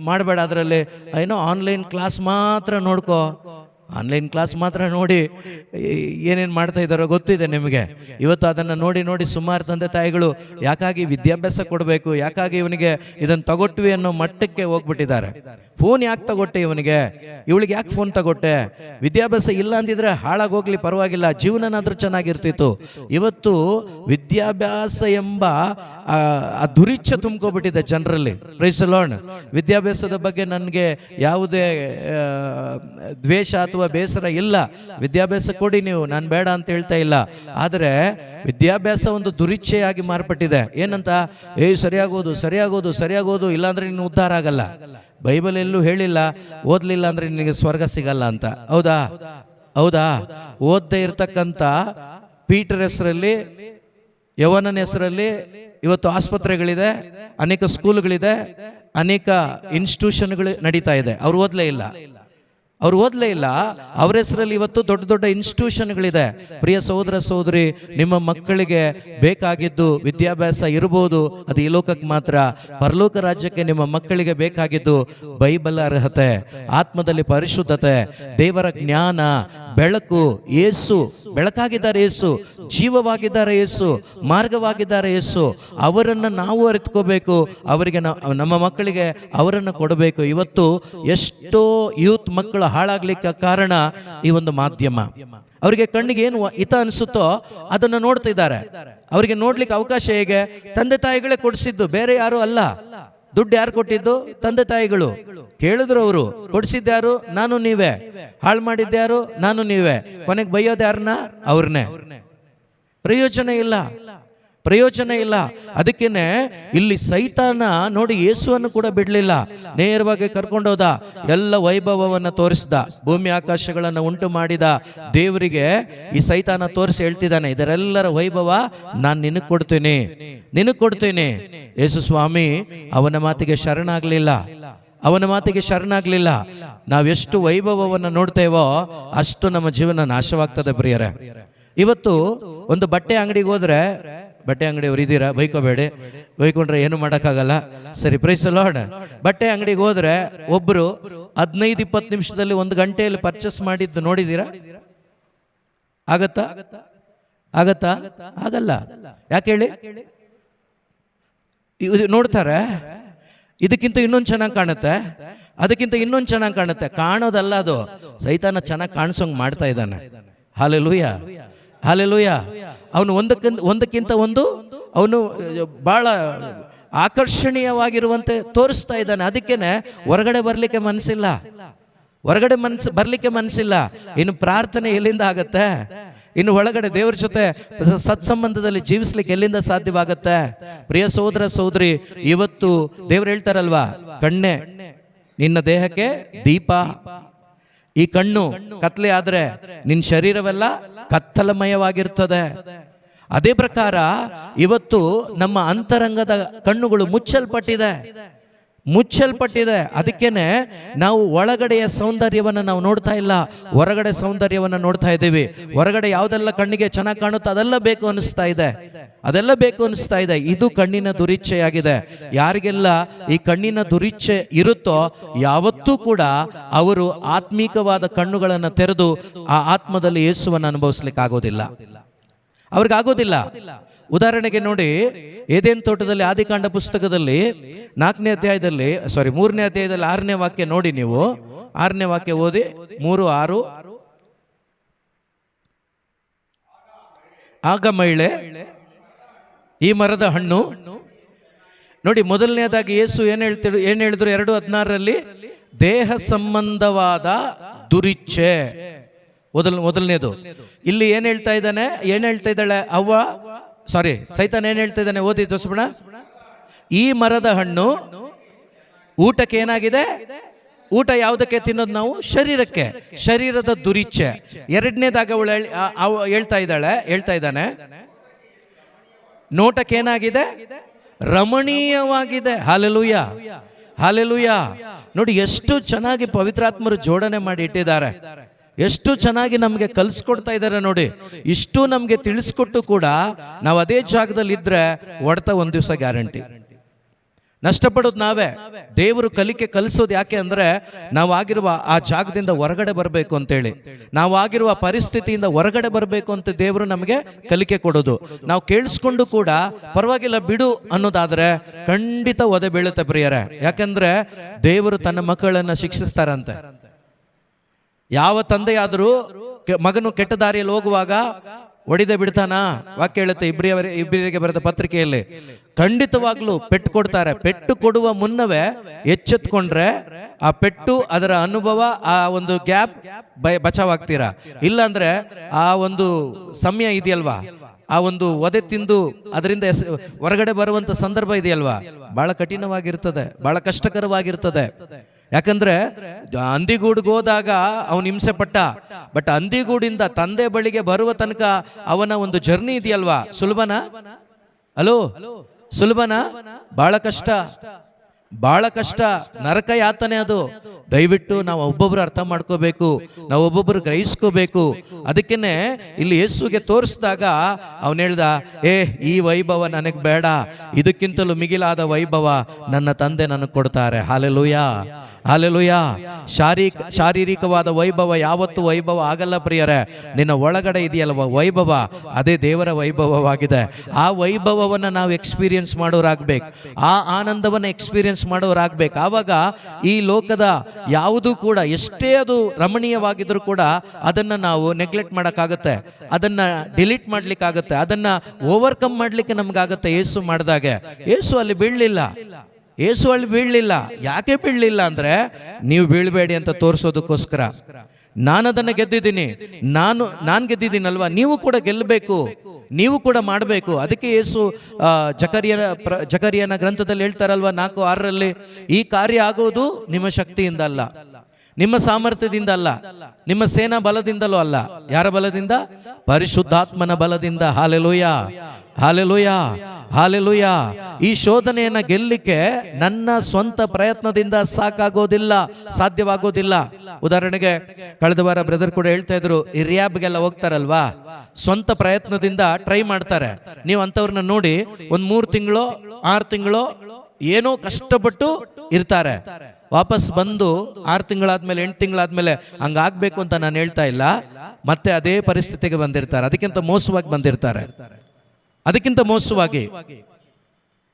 ಮಾಡಬೇಡ, ಅದರಲ್ಲಿ ಏನೋ ಆನ್ಲೈನ್ ಕ್ಲಾಸ್ ಮಾತ್ರ ನೋಡ್ಕೋ. ಆನ್ಲೈನ್ ಕ್ಲಾಸ್ ಮಾತ್ರ ನೋಡಿ ಏನೇನು ಮಾಡ್ತಾ ಇದ್ದಾರೋ ಗೊತ್ತಿದೆ ನಿಮಗೆ. ಇವತ್ತು ಅದನ್ನು ನೋಡಿ ಸುಮಾರು ತಂದೆ ತಾಯಿಗಳು ಯಾಕಾಗಿ ವಿದ್ಯಾಭ್ಯಾಸ ಕೊಡಬೇಕು, ಯಾಕಾಗಿ ಇವನಿಗೆ ಇದನ್ನು ತಗೊಟ್ವಿ ಅನ್ನೋ ಮಟ್ಟಕ್ಕೆ ಹೋಗ್ಬಿಟ್ಟಿದ್ದಾರೆ. ಫೋನ್ ಯಾಕೆ ತಗೊಟ್ಟೆ ಇವನಿಗೆ, ಇವಳಿಗೆ ಯಾಕೆ ಫೋನ್ ತಗೊಟ್ಟೆ, ವಿದ್ಯಾಭ್ಯಾಸ ಇಲ್ಲ ಅಂದಿದ್ರೆ ಹಾಳಾಗೋಗ್ಲಿ ಪರವಾಗಿಲ್ಲ, ಜೀವನನಾದ್ರೂ ಚೆನ್ನಾಗಿರ್ತಿತ್ತು. ಇವತ್ತು ವಿದ್ಯಾಭ್ಯಾಸ ಎಂಬ ಆ ದುರಿಚ್ಛೆ ತುಂಬ್ಕೊಬಿಟ್ಟಿದೆ ಜನರಲ್ಲಿ. Praise the lord. ವಿದ್ಯಾಭ್ಯಾಸದ ಬಗ್ಗೆ ನನಗೆ ಯಾವುದೇ ದ್ವೇಷ ಅಥವಾ ಬೇಸರ ಇಲ್ಲ. ವಿದ್ಯಾಭ್ಯಾಸ ಕೊಡಿ ನೀವು, ನಾನು ಬೇಡ ಅಂತ ಹೇಳ್ತಾ ಇಲ್ಲ. ಆದರೆ ವಿದ್ಯಾಭ್ಯಾಸ ಒಂದು ದುರಿಚ್ಛೆಯಾಗಿ ಮಾರ್ಪಟ್ಟಿದೆ. ಏನಂತ? ಸರಿಯಾಗೋದು ಇಲ್ಲಾಂದ್ರೆ ನೀನು ಉದ್ಧಾರ ಆಗಲ್ಲ. ಬೈಬಲ್ ಎಲ್ಲೂ ಹೇಳಿಲ್ಲ ಓದ್ಲಿಲ್ಲ ಅಂದ್ರೆ ನಿನಗೆ ಸ್ವರ್ಗ ಸಿಗಲ್ಲ ಅಂತ. ಹೌದಾ? ಓದದೇ ಇರ್ತಕ್ಕಂಥ ಪೀಟರ್ ಹೆಸರಲ್ಲಿ, ಯವನನ ಹೆಸರಲ್ಲಿ ಇವತ್ತು ಆಸ್ಪತ್ರೆಗಳಿದೆ, ಅನೇಕ ಸ್ಕೂಲ್ಗಳಿದೆ, ಅನೇಕ ಇನ್ಸ್ಟಿಟ್ಯೂಷನ್ಗಳು ನಡೀತಾ ಇದೆ. ಅವ್ರು ಓದಲೇ ಇಲ್ಲ. ಅವ್ರ ಹೆಸರಲ್ಲಿ ಇವತ್ತು ದೊಡ್ಡ ದೊಡ್ಡ ಇನ್ಸ್ಟಿಟ್ಯೂಷನ್ಗಳಿದೆ. ಪ್ರಿಯ ಸಹೋದರ ಸಹೋದರಿ, ನಿಮ್ಮ ಮಕ್ಕಳಿಗೆ ಬೇಕಾಗಿದ್ದು ವಿದ್ಯಾಭ್ಯಾಸ ಇರಬಹುದು, ಅದು ಈ ಲೋಕಕ್ಕೆ ಮಾತ್ರ. ಪರಲೋಕ ರಾಜ್ಯಕ್ಕೆ ನಿಮ್ಮ ಮಕ್ಕಳಿಗೆ ಬೇಕಾಗಿದ್ದು ಬೈಬಲ್ ಅರ್ಹತೆ, ಆತ್ಮದಲ್ಲಿ ಪರಿಶುದ್ಧತೆ, ದೇವರ ಜ್ಞಾನ, ಬೆಳಕು. ಯೇಸು ಬೆಳಕಾಗಿದ್ದಾರೆ, ಯೇಸು ಜೀವವಾಗಿದ್ದಾರೆ, ಯೇಸು ಮಾರ್ಗವಾಗಿದ್ದಾರೆ, ಯೇಸು ಅವರನ್ನು ನಾವು ಅರಿತುಕೋಬೇಕು. ಅವರಿಗೆ ನಮ್ಮ ಮಕ್ಕಳಿಗೆ ಅವರನ್ನು ಕೊಡಬೇಕು. ಇವತ್ತು ಎಷ್ಟೋ ಯೂತ್ ಮಕ್ಕಳು ಹಾಳಾಗ್ಲಿಕ್ಕೆ ಕಾರಣ ಈ ಒಂದು ಮಾಧ್ಯಮ. ಅವರಿಗೆ ಕಣ್ಣಿಗೆ ಏನು ಹಿತ ಅನಿಸುತ್ತೋ ಅದನ್ನು ನೋಡ್ತಾ ಇದ್ದಾರೆ. ಅವರಿಗೆ ನೋಡ್ಲಿಕ್ಕೆ ಅವಕಾಶ ಹೇಗೆ? ತಂದೆ ತಾಯಿಗಳೇ ಕೊಡಿಸಿದ್ದು, ಬೇರೆ ಯಾರು ಅಲ್ಲ. ದುಡ್ಡು ಯಾರು ಕೊಟ್ಟಿದ್ದು? ತಂದೆ ತಾಯಿಗಳು. ಕೇಳಿದ್ರು ಅವರು, ಕೊಡಿಸಿದ್ಯಾರು? ನಾನು ನೀವೇ. ಹಾಳು ಮಾಡಿದ್ಯಾರು? ನಾನು ನೀವೇ. ಕೊನೆಗೆ ಬೈಯೋದು ಯಾರನ್ನ? ಅವ್ರನ್ನೇ. ಪ್ರಯೋಜನ ಇಲ್ಲ. ಅದಕ್ಕೇನೆ ಇಲ್ಲಿ ಸೈತಾನ ನೋಡಿ ಯೇಸುವನ್ನು ಕೂಡ ಬಿಡಲಿಲ್ಲ, ನೇರವಾಗಿ ಕರ್ಕೊಂಡೋದ, ಎಲ್ಲ ವೈಭವವನ್ನು ತೋರಿಸಿದ. ಭೂಮಿ ಆಕಾಶಗಳನ್ನು ಉಂಟು ಮಾಡಿದ ದೇವರಿಗೆ ಈ ಸೈತಾನ ತೋರಿಸಿ ಹೇಳ್ತಿದ್ದಾನೆ, ಇದರೆಲ್ಲರ ವೈಭವ ನಾನು ನಿನಗೆ ಕೊಡ್ತೀನಿ. ಯೇಸು ಸ್ವಾಮಿ ಅವನ ಮಾತಿಗೆ ಶರಣಾಗ್ಲಿಲ್ಲ. ನಾವೆಷ್ಟು ವೈಭವವನ್ನು ನೋಡ್ತೇವೋ ಅಷ್ಟು ನಮ್ಮ ಜೀವನ ನಾಶವಾಗ್ತದೆ ಪ್ರಿಯರೇ. ಇವತ್ತು ಒಂದು ಬಟ್ಟೆ ಅಂಗಡಿಗೆ ಹೋದ್ರೆ, ಬಟ್ಟೆ ಅಂಗಡಿಯವರು ಇದ್ದೀರಾ? ಬೈಕೊಂಡ್ರೆ ಏನು ಮಾಡೋಕ್ಕಾಗಲ್ಲ. ಸರಿ, ಪ್ರೈಸ್ ದಿ ಲಾರ್ಡ್. ಬಟ್ಟೆ ಅಂಗಡಿಗೆ ಹೋದ್ರೆ ಒಬ್ರು 15-20 ನಿಮಿಷದಲ್ಲಿ 1 ಗಂಟೆಯಲ್ಲಿ ಪರ್ಚೇಸ್ ಮಾಡಿದ್ದು ನೋಡಿದ್ದೀರಾ? ಆಗತ್ತಾ? ಆಗಲ್ಲ. ಯಾಕೆ ಹೇಳಿ? ನೋಡ್ತಾರೆ, ಇದಕ್ಕಿಂತ ಇನ್ನೊಂದು ಚೆನ್ನಾಗಿ ಕಾಣುತ್ತೆ, ಅದಕ್ಕಿಂತ ಇನ್ನೊಂದು ಚೆನ್ನಾಗಿ ಕಾಣುತ್ತೆ. ಕಾಣೋದಲ್ಲ, ಅದು ಸೈತಾನ ಚೆನ್ನಾಗಿ ಕಾಣಿಸೋಂಗ್ ಮಾಡ್ತಾ ಇದ್ದಾನೆ. ಹಾಲೆಲೂಯ. ಅವನು ಒಂದಕ್ಕಿಂತ ಒಂದು ಅವನು ಬಹಳ ಆಕರ್ಷಣೀಯವಾಗಿರುವಂತೆ ತೋರಿಸ್ತಾ ಇದ್ದಾನೆ. ಅದಕ್ಕೇನೆ ಹೊರಗಡೆ ಬರ್ಲಿಕ್ಕೆ ಮನಸ್ಸಿಲ್ಲ. ಇನ್ನು ಪ್ರಾರ್ಥನೆ ಎಲ್ಲಿಂದ ಆಗತ್ತೆ? ಇನ್ನು ಒಳಗಡೆ ದೇವರ ಜೊತೆ ಸತ್ಸಂಬಂಧದಲ್ಲಿ ಜೀವಿಸ್ಲಿಕ್ಕೆ ಎಲ್ಲಿಂದ ಸಾಧ್ಯವಾಗತ್ತೆ? ಪ್ರಿಯ ಸಹೋದರ ಸಹೋದರಿ, ಇವತ್ತು ದೇವರು ಹೇಳ್ತಾರಲ್ವಾ, ಕಣ್ಣೆ ನಿನ್ನ ದೇಹಕ್ಕೆ ದೀಪ. ಈ ಕಣ್ಣು ಕತ್ಲೆ ಆದ್ರೆ ನಿನ್ನ ಶರೀರವೆಲ್ಲ ಕತ್ತಲಮಯವಾಗಿರ್ತದೆ. ಅದೇ ಪ್ರಕಾರ ಇವತ್ತು ನಮ್ಮ ಅಂತರಂಗದ ಕಣ್ಣುಗಳು ಮುಚ್ಚಲ್ಪಟ್ಟಿದೆ. ಅದಕ್ಕೇನೆ ನಾವು ಒಳಗಡೆಯ ಸೌಂದರ್ಯವನ್ನು ನಾವು ನೋಡ್ತಾ ಇಲ್ಲ, ಹೊರಗಡೆ ಸೌಂದರ್ಯವನ್ನು ನೋಡ್ತಾ ಇದ್ದೀವಿ. ಹೊರಗಡೆ ಯಾವುದೆಲ್ಲ ಕಣ್ಣಿಗೆ ಚೆನ್ನಾಗಿ ಕಾಣುತ್ತೋ ಅದೆಲ್ಲ ಬೇಕು ಅನಿಸ್ತಾ ಇದೆ. ಇದು ಕಣ್ಣಿನ ದುರಿಚ್ಛೆಯಾಗಿದೆ. ಯಾರಿಗೆಲ್ಲ ಈ ಕಣ್ಣಿನ ದುರಿಚ್ಛೆ ಇರುತ್ತೋ ಯಾವತ್ತೂ ಕೂಡ ಅವರು ಆತ್ಮೀಕವಾದ ಕಣ್ಣುಗಳನ್ನು ತೆರೆದು ಆ ಆತ್ಮದಲ್ಲಿ ಯೇಸುವನ್ನು ಅನುಭವಿಸ್ಲಿಕ್ಕೆ ಅವ್ರಿಗಾಗೋದಿಲ್ಲ. ಉದಾಹರಣೆಗೆ ನೋಡಿ, ಏದೇನ್ ತೋಟದಲ್ಲಿ ಆದಿಕಾಂಡ ಪುಸ್ತಕದಲ್ಲಿ 3ನೇ ಅಧ್ಯಾಯದಲ್ಲಿ 6ನೇ ವಾಕ್ಯ ನೋಡಿ. ನೀವು 6ನೇ ವಾಕ್ಯ ಓದಿ, 3:6. ಆಗ ಮಹಿಳೆ ಈ ಮರದ ಹಣ್ಣು ನೋಡಿ. ಮೊದಲನೇದಾಗಿ ಯೇಸು ಏನ್ ಹೇಳಿದ್ರು 2:16 ದೇಹ ಸಂಬಂಧವಾದ ದುರಿಚ್ಛೆ ಮೊದಲನೇದು. ಇಲ್ಲಿ ಏನ್ ಹೇಳ್ತಾ ಇದ್ದಾಳೆ ಸೈತಾನ ಏನ್ ಹೇಳ್ತಾ ಇದ್ದಾನೆ? ಓದಿ ತೋರಿಸ್ಬಿಡ. ಈ ಮರದ ಹಣ್ಣು ಊಟಕ್ಕೆ ಏನಾಗಿದೆ? ಊಟ ಯಾವುದಕ್ಕೆ ತಿನ್ನೋದು ನಾವು? ಶರೀರಕ್ಕೆ, ಶರೀರದ ದುರಿಚ್ಛೆ. ಎರಡನೇದಾಗ ಅವಳು ಹೇಳ್ತಾ ಇದ್ದಾನೆ ನೋಟಕ್ಕೆ ಏನಾಗಿದೆ? ರಮಣೀಯವಾಗಿದೆ. ಹಾಲೆಲೂಯ. ನೋಡಿ ಎಷ್ಟು ಚೆನ್ನಾಗಿ ಪವಿತ್ರಾತ್ಮರು ಜೋಡಣೆ ಮಾಡಿ ಇಟ್ಟಿದ್ದಾರೆ, ಎಷ್ಟು ಚೆನ್ನಾಗಿ ನಮಗೆ ಕಲಿಸ್ಕೊಡ್ತಾ ಇದ್ದಾರೆ ನೋಡಿ. ಇಷ್ಟು ನಮಗೆ ತಿಳಿಸ್ಕೊಟ್ಟು ಕೂಡ ನಾವು ಅದೇ ಜಾಗದಲ್ಲಿ ಇದ್ರೆ ಹೊಡೆತ ಒಂದು ದಿವಸ ಗ್ಯಾರಂಟಿ. ನಷ್ಟಪಡೋದು ನಾವೇ. ದೇವರು ಕಲಿಸೋದು ಯಾಕೆ ಅಂದ್ರೆ ನಾವು ಆಗಿರುವ ಆ ಜಾಗದಿಂದ ಹೊರಗಡೆ ಬರಬೇಕು ಅಂತೇಳಿ, ನಾವು ಆಗಿರುವ ಪರಿಸ್ಥಿತಿಯಿಂದ ಹೊರಗಡೆ ಬರಬೇಕು ಅಂತ ದೇವರು ನಮಗೆ ಕಲಿಕೆ ಕೊಡೋದು. ನಾವು ಕೇಳಿಸ್ಕೊಂಡು ಕೂಡ ಪರವಾಗಿಲ್ಲ ಬಿಡು ಅನ್ನೋದಾದ್ರೆ ಖಂಡಿತ ಒದೆ ಬೀಳುತ್ತೆ ಪ್ರಿಯರೇ. ಯಾಕಂದ್ರೆ ದೇವರು ತನ್ನ ಮಕ್ಕಳನ್ನ ಶಿಕ್ಷಿಸ್ತಾರಂತೆ. ಯಾವ ತಂದೆಯಾದರೂ ಮಗನು ಕೆಟ್ಟ ದಾರಿಯಲ್ಲಿ ಹೋಗುವಾಗ ಹೊಡಿದೆ ಬಿಡ್ತಾನ? ವಾಕ್ಯ ಹೇಳುತ್ತೆ ಇಬ್ರಿಯರಿಗೆ ಬರೆದ ಪತ್ರಿಕೆಯಲ್ಲಿ. ಖಂಡಿತವಾಗ್ಲೂ ಪೆಟ್ಟು ಕೊಡ್ತಾರೆ. ಪೆಟ್ಟು ಕೊಡುವ ಮುನ್ನವೇ ಎಚ್ಚೆತ್ಕೊಂಡ್ರೆ ಆ ಪೆಟ್ಟು, ಅದರ ಅನುಭವ, ಆ ಒಂದು ಗ್ಯಾಪ್ ಬಚಾವಾಗ್ತೀರಾ. ಇಲ್ಲಾಂದ್ರೆ ಆ ಒಂದು ಸಮಯ ಇದೆಯಲ್ವಾ, ಆ ಒಂದು ಒದೆ ತಿಂದು ಅದರಿಂದ ಹೊರಗಡೆ ಬರುವಂತ ಸಂದರ್ಭ ಇದೆಯಲ್ವಾ, ಬಹಳ ಕಠಿಣವಾಗಿರ್ತದೆ, ಬಹಳ ಕಷ್ಟಕರವಾಗಿರ್ತದೆ. ಯಾಕಂದ್ರೆ ಹಂದಿಗೂಡಿಗೆ ಹೋದಾಗ ಅವನು ಹಿಂಸೆ ಪಟ್ಟ, ಬಟ್ ಹಂದಿಗೂಡಿಂದ ತಂದೆ ಬಳಿಗೆ ಬರುವ ತನಕ ಅವನ ಒಂದು ಜರ್ನಿ ಇದೆಯಲ್ವಾ, ಸುಲಭನಾ? ಹಲೋ, ಸುಲಭನಾ? ಬಹಳ ಕಷ್ಟ, ಬಹಳ ಕಷ್ಟ, ನರಕ ಯಾತನೆ ಅದು. ದಯವಿಟ್ಟು ನಾವು ಒಬ್ಬೊಬ್ರು ಅರ್ಥ ಮಾಡ್ಕೋಬೇಕು, ನಾವು ಒಬ್ಬೊಬ್ರು ಗ್ರಹಿಸ್ಕೋಬೇಕು. ಅದಕ್ಕೇನೆ ಇಲ್ಲಿ ಯೇಸುಗೆ ತೋರಿಸಿದಾಗ ಅವನು ಹೇಳ್ದ, ಈ ವೈಭವ ನನಗೆ ಬೇಡ, ಇದಕ್ಕಿಂತಲೂ ಮಿಗಿಲಾದ ವೈಭವ ನನ್ನ ತಂದೆ ನನಗೆ ಕೊಡ್ತಾರೆ. Hallelujah, hallelujah. ಶಾರೀರಿಕವಾದ ವೈಭವ ಯಾವತ್ತೂ ವೈಭವ ಆಗಲ್ಲ ಪ್ರಿಯರೇ. ನಿನ್ನ ಒಳಗಡೆ ಇದೆಯಲ್ವ ವೈಭವ, ಅದೇ ದೇವರ ವೈಭವವಾಗಿದೆ. ಆ ವೈಭವವನ್ನು ನಾವು ಎಕ್ಸ್ಪೀರಿಯನ್ಸ್ ಮಾಡೋರಾಗಬೇಕು, ಆ ಆನಂದವನ್ನು ಎಕ್ಸ್ಪೀರಿಯನ್ಸ್ ಮಾಡೋರಾಗಬೇಕು. ಆವಾಗ ಈ ಲೋಕದ ಯಾವುದೂ ಕೂಡ ಎಷ್ಟೇ ಅದು ರಮಣೀಯವಾಗಿದ್ರೂ ಕೂಡ ಅದನ್ನು ನಾವು ನೆಗ್ಲೆಕ್ಟ್ ಮಾಡೋಕ್ಕಾಗತ್ತೆ, ಅದನ್ನು ಡಿಲೀಟ್ ಮಾಡ್ಲಿಕ್ಕಾಗತ್ತೆ, ಅದನ್ನು ಓವರ್ಕಮ್ ಮಾಡಲಿಕ್ಕೆ ನಮಗಾಗತ್ತೆ. ಯೇಸು ಮಾಡಿದಾಗೆ ಯೇಸು ಅಲ್ಲಿ ಬೀಳಲಿಲ್ಲ, ಯೇಸು ಅಲ್ಲಿ ಬೀಳಲಿಲ್ಲ. ಯಾಕೆ ಬೀಳಲಿಲ್ಲ ಅಂದ್ರೆ, ನೀವು ಬೀಳಬೇಡಿ ಅಂತ ತೋರಿಸೋದಕ್ಕೋಸ್ಕರ. ನಾನು ಅದನ್ನು ಗೆದ್ದಿದ್ದೀನಿ, ನಾನು ಗೆದ್ದಿದ್ದೀನಲ್ವಾ, ನೀವು ಕೂಡ ಗೆಲ್ಲಬೇಕು, ನೀವು ಕೂಡ ಮಾಡಬೇಕು. ಅದಕ್ಕೆ ಯೇಸು ಜಕರಿಯನ ಗ್ರಂಥದಲ್ಲಿ ಹೇಳ್ತಾರಲ್ವಾ 4:6, ಈ ಕಾರ್ಯ ಆಗೋದು ನಿಮ್ಮ ಶಕ್ತಿಯಿಂದ ಅಲ್ಲ, ನಿಮ್ಮ ಸಾಮರ್ಥ್ಯದಿಂದ ಅಲ್ಲ, ನಿಮ್ಮ ಸೇನಾ ಬಲದಿಂದಲೂ ಅಲ್ಲ. ಯಾರ ಬಲದಿಂದ? ಪರಿಶುದ್ಧಾತ್ಮನ ಬಲದಿಂದ. Hallelujah, hallelujah, hallelujah. ಈ ಶೋಧನೆಯನ್ನ ಗೆಲ್ಲಿಕ್ಕೆ ನನ್ನ ಸ್ವಂತ ಪ್ರಯತ್ನದಿಂದ ಸಾಕಾಗೋದಿಲ್ಲ, ಸಾಧ್ಯವಾಗೋದಿಲ್ಲ. ಉದಾಹರಣೆಗೆ ಕಳೆದ ವಾರ ಬ್ರದರ್ ಕೂಡ ಹೇಳ್ತಾ ಇದ್ರು, ಈ ರಿಯಾಬ್ಗೆಲ್ಲ ಹೋಗ್ತಾರಲ್ವಾ, ಸ್ವಂತ ಪ್ರಯತ್ನದಿಂದ ಟ್ರೈ ಮಾಡ್ತಾರೆ. ನೀವು ಅಂಥವ್ರನ್ನ ನೋಡಿ, 3 ತಿಂಗಳು 6 ತಿಂಗಳು ಏನೋ ಕಷ್ಟಪಟ್ಟು ಇರ್ತಾರೆ, ವಾಪಸ್ ಬಂದು 6 ತಿಂಗಳಾದ್ಮೇಲೆ 8 ತಿಂಗಳಾದ್ಮೇಲೆ ಹಂಗಾಗ್ಬೇಕು ಅಂತ ನಾನು ಹೇಳ್ತಾ ಇಲ್ಲ, ಮತ್ತೆ ಅದೇ ಪರಿಸ್ಥಿತಿಗೆ ಬಂದಿರ್ತಾರೆ. ಅದಕ್ಕಿಂತ ಮೋಸವಾಗಿ ಬಂದಿರ್ತಾರೆ, ಅದಕ್ಕಿಂತ ಮೋಸವಾಗಿ.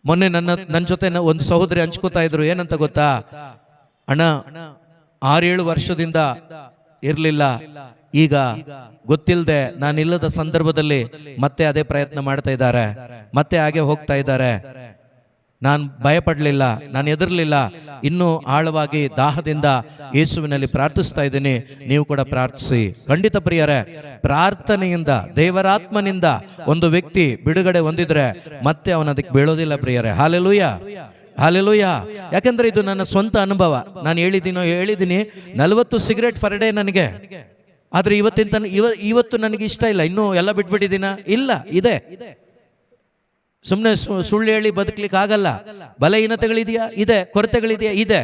ಮೊನ್ನೆ ನನ್ನ ಜೊತೆ ಒಂದು ಸಹೋದರಿ ಹಂಚ್ಕೋತಾ ಇದ್ರು, ಏನಂತ ಗೊತ್ತಾ, ಅಣ್ಣ 6-7 ವರ್ಷದಿಂದ ಇರ್ಲಿಲ್ಲ, ಈಗ ಗೊತ್ತಿಲ್ಲದೆ ನಾನಿಲ್ಲದ ಸಂದರ್ಭದಲ್ಲಿ ಮತ್ತೆ ಅದೇ ಪ್ರಯತ್ನ ಮಾಡ್ತಾ ಇದ್ದಾರೆ, ಮತ್ತೆ ಹಾಗೆ ಹೋಗ್ತಾ ಇದ್ದಾರೆ. ನಾನು ಭಯಪಡಲಿಲ್ಲ, ನಾನು ಹೆದರ್ಲಿಲ್ಲ, ಇನ್ನೂ ಆಳವಾಗಿ ದಾಹದಿಂದ ಯೇಸುವಿನಲ್ಲಿ ಪ್ರಾರ್ಥಿಸ್ತಾ ಇದ್ದೀನಿ. ನೀವು ಕೂಡ ಪ್ರಾರ್ಥಿಸಿ. ಖಂಡಿತ ಪ್ರಿಯರೇ, ಪ್ರಾರ್ಥನೆಯಿಂದ, ದೇವರಾತ್ಮನಿಂದ ಒಂದು ವ್ಯಕ್ತಿ ಬಿಡುಗಡೆ ಹೊಂದಿದ್ರೆ ಮತ್ತೆ ಅವನ ಅದಕ್ಕೆ ಬೀಳೋದಿಲ್ಲ ಪ್ರಿಯರೇ. Hallelujah, hallelujah. ಯಾಕಂದ್ರೆ ಇದು ನನ್ನ ಸ್ವಂತ ಅನುಭವ. ನಾನು ಹೇಳಿದ್ದೀನಿ 40 ಸಿಗರೇಟ್ ಪರ್ ಡೇ ನನಗೆ, ಆದ್ರೆ ಇವತ್ತು ನನಗೆ ಇಷ್ಟ ಇಲ್ಲ, ಇನ್ನೂ ಎಲ್ಲ ಬಿಟ್ಬಿಟ್ಟಿದ್ದೀನ? ಇಲ್ಲ, ಸುಮ್ಮನೆ ಸುಳ್ಳು ಹೇಳಿ ಬದುಕಲಿಕ್ಕೆ ಆಗಲ್ಲ. ಬಲಹೀನತೆಗಳಿದೆಯಾ? ಇದೆ. ಕೊರತೆಗಳಿದೆಯಾ? ಇದೆ.